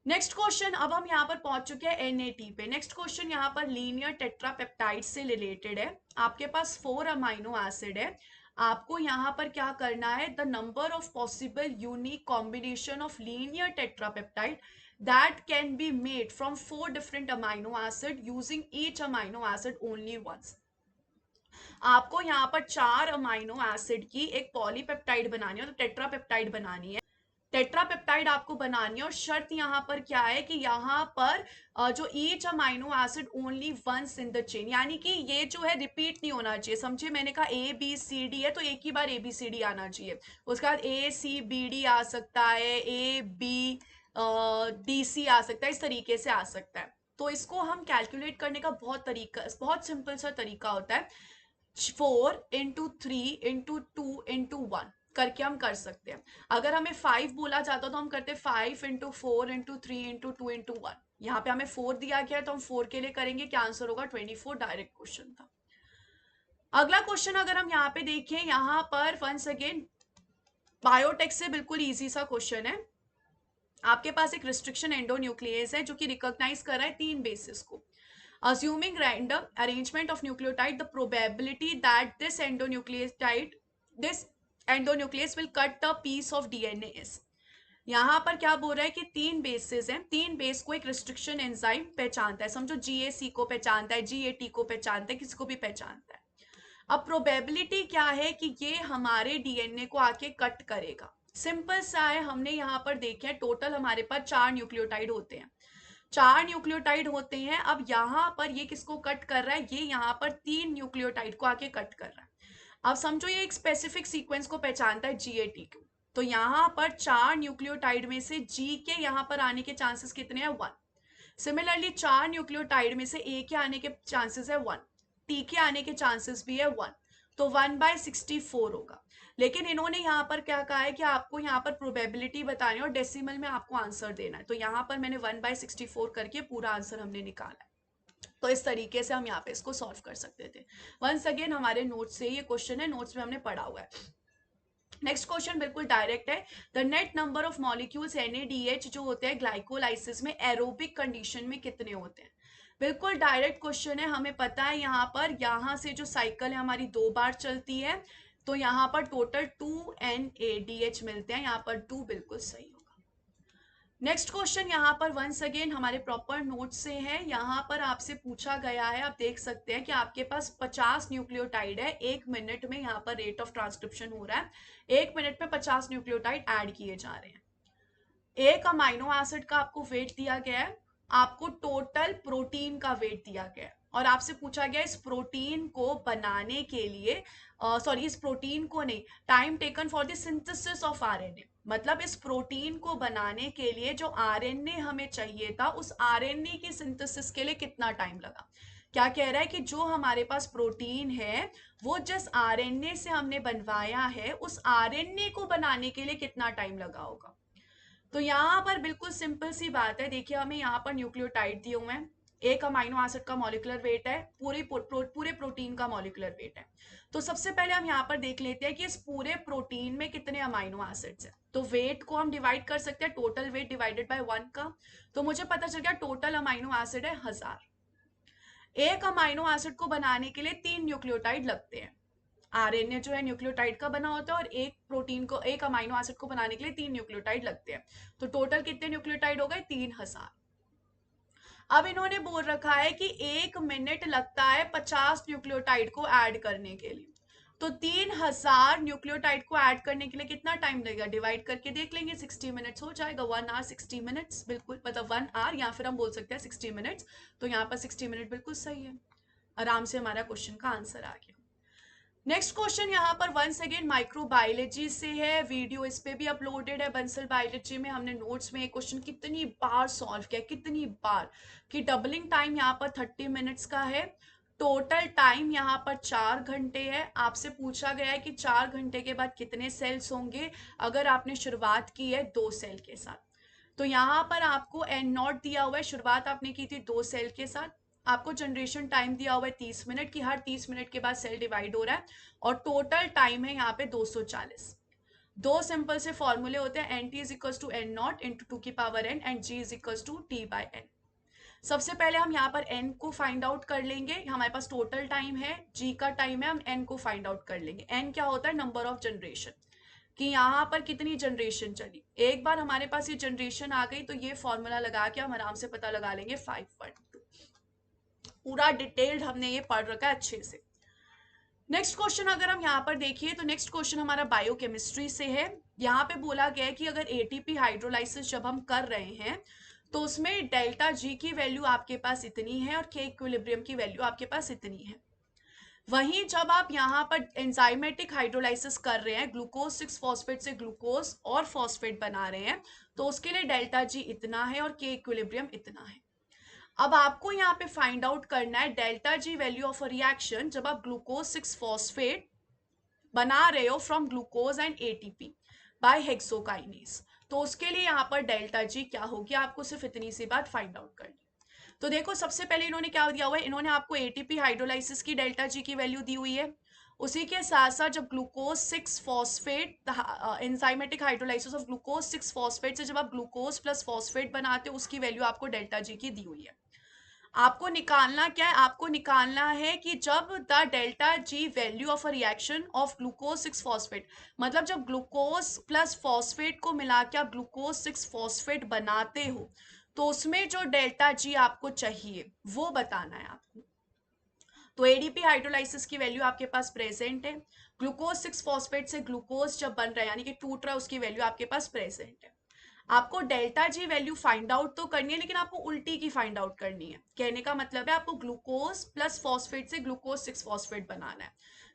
नेक्स्ट क्वेश्चन, अब हम यहाँ पर पहुंच चुके हैं एनएटी पे। नेक्स्ट क्वेश्चन यहाँ पर लीनियर टेट्रापेप्टाइड से रिलेटेड है। आपके पास 4 अमाइनो एसिड है। आपको यहाँ पर क्या करना है, the number of possible unique combination of linear tetrapeptide that can be made from 4 different amino acid using each amino acid only once. आपको यहाँ पर 4 अमाइनो एसिड की एक पॉलीपेप्टाइड बनानी है, तो टेट्रापेप्टाइड बनानी है। टेट्रापेप्टाइड आपको बनानी है, और शर्त यहाँ पर क्या है कि यहाँ पर जो each amino acid only once in the chain, यानी कि ये जो है रिपीट नहीं होना चाहिए। समझिए, मैंने कहा ए बी सी डी है तो एक ही बार ए बी सी डी आना चाहिए, उसके बाद ए सी बी डी आ सकता है, ए बी डी सी आ सकता है, इस तरीके से आ सकता है। तो इसको हम कैलकुलेट करने का बहुत सिंपल सा तरीका होता है। 4 into 3 into 2 into 1 करके हम कर सकते हैं। अगर हमें 5 बोला जाता तो हम करते 5 into 4 into 3 into 2 into 1। यहाँ पे हमें 4 दिया गया है तो हम 4 के लिए करेंगे, क्या आंसर होगा, 24। डायरेक्ट क्वेश्चन था। अगला क्वेश्चन अगर हम यहाँ पे देखें, यहाँ पर वंस अगेन बायोटेक से बिल्कुल इजी सा क्वेश्चन है। आपके पास एक रिस्ट्रिक्शन एंडोन्यूक्लियस है जो कि रिकॉग्नाइज कर रहा है 3 बेसिस को। Assuming random arrangement of nucleotide, the probability that this endonuclease will cut a piece of DNA is। यहाँ पर क्या बोल रहा है कि 3 बेसेस हैं, 3 बेस को एक रिस्ट्रिक्शन एंजाइम पहचानता है। समझो GAC को पहचानता है, GAT को पहचानता है, किसी को भी पहचानता है। अब प्रोबेबिलिटी क्या है कि ये हमारे डीएनए को आके कट करेगा। सिंपल सा है, हमने यहाँ पर देखे हैं टोटल हमारे पास 4 न्यूक्लियोटाइड होते हैं, 4 न्यूक्लियोटाइड होते हैं। अब यहाँ पर ये किसको कट कर रहा है, ये यहाँ पर 3 न्यूक्लियोटाइड को आके कट कर रहा है। अब समझो ये एक स्पेसिफिक सीक्वेंस को पहचानता है, GAT को। तो यहाँ पर 4 न्यूक्लियोटाइड में से G के यहाँ पर आने के चांसेस कितने हैं, 1। सिमिलरली 4 न्यूक्लियोटाइड में से A के आने के चांसेस है 1, T के आने के चांसेस भी है 1, तो 1/64 होगा। लेकिन इन्होंने यहाँ पर क्या कहा है कि आपको यहाँ पर प्रोबेबिलिटी बतानी है और डेसिमल में आपको आंसर देना है। तो यहाँ पर मैंने 1/64 करके पूरा आंसर हमने निकाला है। तो इस तरीके से हम यहाँ पे इसको सॉल्व कर सकते थे। वंस अगेन हमारे नोट्स से ये क्वेश्चन है, नोट्स में हमने पढ़ा हुआ है। नेक्स्ट क्वेश्चन बिल्कुल डायरेक्ट है, the net number of molecules NADH जो होते हैं ग्लाइकोलाइसिस में एरोबिक कंडीशन में कितने होते हैं। बिल्कुल डायरेक्ट क्वेश्चन है, हमें पता है यहाँ से जो साइकिल है हमारी 2 बार चलती है, तो यहाँ पर टोटल 2 NADH मिलते हैं, यहाँ पर 2 बिल्कुल सही होगा। नेक्स्ट क्वेश्चन यहाँ पर वंस अगेन हमारे प्रॉपर नोट से है। यहाँ पर आपसे पूछा गया है, आप देख सकते हैं कि आपके पास 50 न्यूक्लियोटाइड है, 1 मिनट में यहाँ पर रेट ऑफ ट्रांसक्रिप्शन हो रहा है, 1 मिनट में 50 न्यूक्लियोटाइड ऐड किए जा रहे हैं। एक अमाइनो एसिड का आपको वेट दिया गया है, आपको टोटल प्रोटीन का वेट दिया गया है, और आपसे पूछा गया इस प्रोटीन को बनाने के लिए सॉरी इस प्रोटीन को नहीं, time taken for the synthesis of RNA, मतलब इस प्रोटीन को बनाने के लिए जो आरएनए हमें चाहिए था उस आरएनए की सिंथेसिस के लिए कितना टाइम लगा। क्या कह रहा है कि जो हमारे पास प्रोटीन है वो जिस आरएनए से हमने बनवाया है उस आरएनए को बनाने के लिए कितना टाइम लगा होगा। तो यहाँ पर बिल्कुल सिंपल सी बात है, देखिए हमें यहाँ पर न्यूक्लियोटाइड दिए हुए हैं, एक अमाइनो एसिड का मॉलिक्यूलर वेट है, पूरे प्रोटीन का मॉलिक्यूलर वेट है। तो सबसे पहले हम यहाँ पर देख लेते हैं कि इस पूरे प्रोटीन में कितने अमाइनो एसिड्स हैं। तो वेट को हम डिवाइड कर सकते हैं टोटल वेट डिवाइडेड बाय 1 का। तो मुझे पता चल गया टोटल अमाइनो एसिड है 1000। एक अमाइनो एसिड को बनाने के लिए 3 न्यूक्लियोटाइड लगते हैं। आरएनए जो है न्यूक्लियोटाइड का बना होता है, और एक प्रोटीन को, एक अमाइनो एसिड को बनाने के लिए 3 न्यूक्लियोटाइड लगते हैं। तो टोटल कितने न्यूक्लियोटाइड हो गए? 3000। अब इन्होंने बोल रखा है कि 1 मिनट लगता है 50 न्यूक्लियोटाइड को ऐड करने के लिए। तो 3000 न्यूक्लियोटाइड को ऐड करने के लिए कितना टाइम लगेगा, डिवाइड करके देख लेंगे, 60 मिनट्स हो जाएगा। 1 आवर 60 मिनट्स, बिल्कुल, मतलब 1 आवर, या फिर हम बोल सकते हैं 60 मिनट्स। तो यहाँ पर 60 मिनट बिल्कुल सही है, आराम से हमारा क्वेश्चन का आंसर आ गया। नेक्स्ट क्वेश्चन यहाँ पर वंस अगेन माइक्रोबायोलॉजी से है, वीडियो इस पे भी अपलोडेड है बंसल बायोलॉजी में। हमने नोट्स में एक क्वेश्चन कितनी बार सॉल्व किया, कितनी बार, कि डबलिंग टाइम यहाँ पर 30 मिनट्स का है, टोटल टाइम यहाँ पर 4 घंटे है। आपसे पूछा गया है कि 4 घंटे के बाद कितने सेल्स होंगे अगर आपने शुरुआत की है 2 सेल के साथ। तो यहाँ पर आपको एन नॉट दिया हुआ है, शुरुआत आपने की थी 2 सेल के साथ, आपको जनरेशन टाइम दिया हुआ है 30 मिनट की, हर 30 मिनट के बाद सेल डिवाइड हो रहा है, और टोटल टाइम है यहाँ पे 240। दो सिंपल से फॉर्मूले होते हैं, N T is equal to N nought into 2 की power N and G is equal to T by N. सबसे पहले हम यहाँ पर n को फाइंड आउट कर लेंगे, हमारे पास टोटल टाइम है, g का टाइम है, हम n को फाइंड आउट कर लेंगे। n क्या होता है? नंबर ऑफ जनरेशन, कि यहाँ पर कितनी जनरेशन चली। एक बार हमारे पास ये जनरेशन आ गई तो ये फॉर्मूला लगा के हम आराम से पता लगा लेंगे 512। पूरा डिटेल्ड हमने ये पढ़ रखा है अच्छे से। नेक्स्ट क्वेश्चन अगर हम यहाँ पर देखिए तो नेक्स्ट क्वेश्चन हमारा बायोकेमिस्ट्री से है। यहाँ पे बोला गया है कि अगर एटीपी हाइड्रोलाइसिस जब हम कर रहे हैं तो उसमें डेल्टा जी की वैल्यू आपके पास इतनी है और के इक्विलिब्रियम की वैल्यू आपके पास इतनी है। वहीं जब आप यहाँ पर एंजाइमेटिक हाइड्रोलाइसिस कर रहे हैं, ग्लूकोज 6 फॉस्फेट से ग्लूकोज और फॉस्फेट बना रहे हैं, तो उसके लिए डेल्टा जी इतना है और के इक्विलिब्रियम इतना है। अब आपको यहाँ पे फाइंड आउट करना है delta G value of a reaction जब आप ग्लूकोज 6 फॉस्फेट बना रहे हो from glucose and ATP by hexokinase. तो उसके लिए यहाँ पर डेल्टा जी क्या होगी, आपको सिर्फ इतनी सी बात फाइंड आउट करनी। तो देखो सबसे पहले इन्होंने क्या दिया हुआ है, इन्होंने आपको एटीपी हाइड्रोलाइसिस की डेल्टा जी की वैल्यू दी हुई है। उसी के साथ साथ जब glucose 6 phosphate, enzymatic hydrolysis of glucose 6 phosphate से जब आप ग्लूकोज प्लस फॉस्फेट बनाते हो उसकी वैल्यू आपको डेल्टा जी की दी हुई है। आपको निकालना क्या है, आपको निकालना है कि जब the delta G value of a reaction of glucose 6 phosphate, मतलब जब ग्लूकोज प्लस फॉस्फेट को मिला के आप ग्लूकोज 6 फॉस्फेट बनाते हो तो उसमें जो डेल्टा जी आपको चाहिए वो बताना है आपको। तो एडीपी हाइड्रोलाइसिस की वैल्यू आपके पास प्रेजेंट है, ग्लूकोज 6 फॉस्फेट से ग्लूकोज जब बन रहा है यानी कि टूट रहा है उसकी वैल्यू आपके पास प्रेजेंट है। आपको delta G value find out तो करनी है लेकिन आपको उल्टी की फाइंड आउट करनी है। कहने का मतलब है आपको ग्लूकोज प्लस फॉस्फेट से ग्लूकोज 6 फॉस्फेट बनाना है।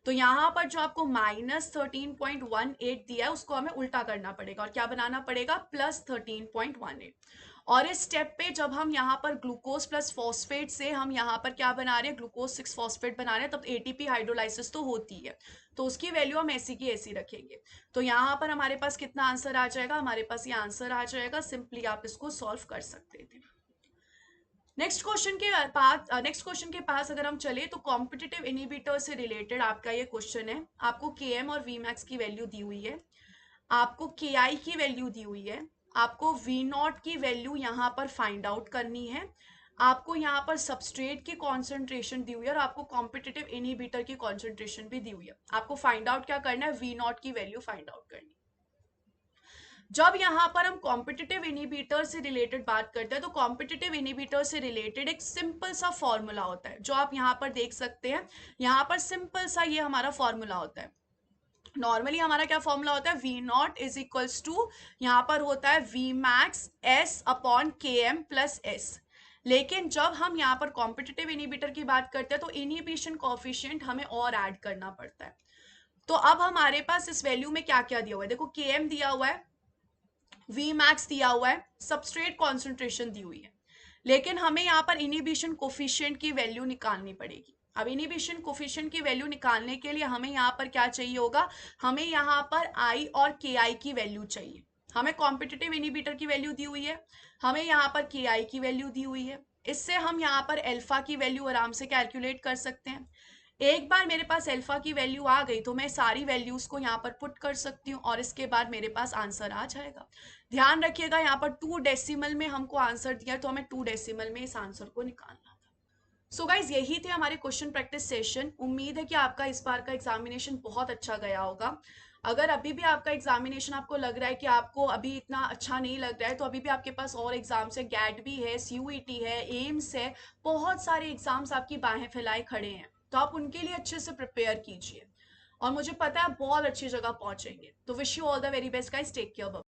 तो यहाँ पर जो आपको -13.18 दिया है उसको हमें उल्टा करना पड़ेगा और क्या बनाना पड़ेगा, +13.18। और इस स्टेप पे जब हम यहाँ पर ग्लूकोज प्लस फॉस्फेट से हम यहाँ पर क्या बना रहे हैं, ग्लूकोज 6 फॉस्फेट बना रहे हैं, तब एटीपी हाइड्रोलाइसिस तो होती है, तो उसकी वैल्यू हम ऐसी की ऐसी रखेंगे। तो यहाँ पर हमारे पास कितना आंसर आ जाएगा, हमारे पास ये आंसर आ जाएगा, सिंपली आप इसको सॉल्व कर सकते थे। नेक्स्ट क्वेश्चन के पास अगर हम चले तो कॉम्पिटिटिव इनहिबिटर से रिलेटेड आपका ये क्वेश्चन है। आपको के एम और वी मैक्स की वैल्यू दी हुई है, आपको के आई की वैल्यू दी हुई है, आपको वी नॉट की वैल्यू यहाँ पर फाइंड आउट करनी है, आपको यहाँ पर सबस्ट्रेट की कॉन्सेंट्रेशन दी हुई है और आपको कॉम्पिटिटिव इनहिबिटर की कॉन्सेंट्रेशन भी दी हुई है। आपको फाइंड आउट क्या करना है, वी नॉट की वैल्यू फाइंड आउट करनी। जब यहाँ पर हम कॉम्पिटिटिव इनहिबिटर से रिलेटेड बात करते हैं तो कॉम्पिटिटिव इनहिबिटर से रिलेटेड एक सिंपल सा फॉर्मूला होता है जो आप यहाँ पर देख सकते हैं। यहाँ पर सिंपल सा ये हमारा फॉर्मूला होता है। नॉर्मली हमारा क्या फॉर्मूला होता है, V nought is equals to, यहाँ पर होता है V max S upon K M plus S. लेकिन जब हम यहाँ पर कॉम्पिटिटिव इनहिबिटर की बात करते हैं तो इनहिबिशन कोफिशिएंट हमें और ऐड करना पड़ता है। तो अब हमारे पास इस वैल्यू में क्या क्या दिया हुआ है, देखो के एम दिया हुआ है, वी मैक्स दिया हुआ है, सबस्ट्रेट कॉन्सेंट्रेशन दी हुई है, लेकिन हमें यहाँ पर इनहिबिशन कोफिशिएंट की वैल्यू निकालनी पड़ेगी। अब इनहिबिशन कोफिशिएंट की वैल्यू निकालने के लिए हमें यहाँ पर क्या चाहिए होगा, हमें यहाँ पर आई और के आई की वैल्यू चाहिए। हमें कॉम्पिटिटिव इनहिबिटर की वैल्यू दी हुई है, हमें यहाँ पर के आई की वैल्यू दी हुई है। इससे हम यहाँ पर एल्फा की वैल्यू आराम से कैलकुलेट कर सकते हैं। एक बार मेरे पास अल्फा की वैल्यू आ गई तो मैं सारी वैल्यूज को यहाँ पर पुट कर सकती हूँ और इसके बाद मेरे पास आंसर आ जाएगा। ध्यान रखिएगा यहाँ पर 2 डेसिमल में हमको आंसर दिया तो हमें 2 डेसिमल में इस आंसर को निकालना था। सो गाइज यही थे हमारे क्वेश्चन प्रैक्टिस सेशन। उम्मीद है कि आपका इस बार का एग्जामिनेशन बहुत अच्छा गया होगा। अगर अभी भी आपका एग्जामिनेशन आपको लग रहा है कि आपको अभी इतना अच्छा नहीं लग रहा है तो अभी भी आपके पास और एग्जाम्स है, गैट भी है, सीयूईटी है, एम्स है, बहुत सारे एग्जाम्स आपकी बाहें फैलाए खड़े हैं। तो आप उनके लिए अच्छे से प्रिपेयर कीजिए और मुझे पता है आप बहुत अच्छी जगह पहुंचेंगे। तो wish you all the very best guys, take care.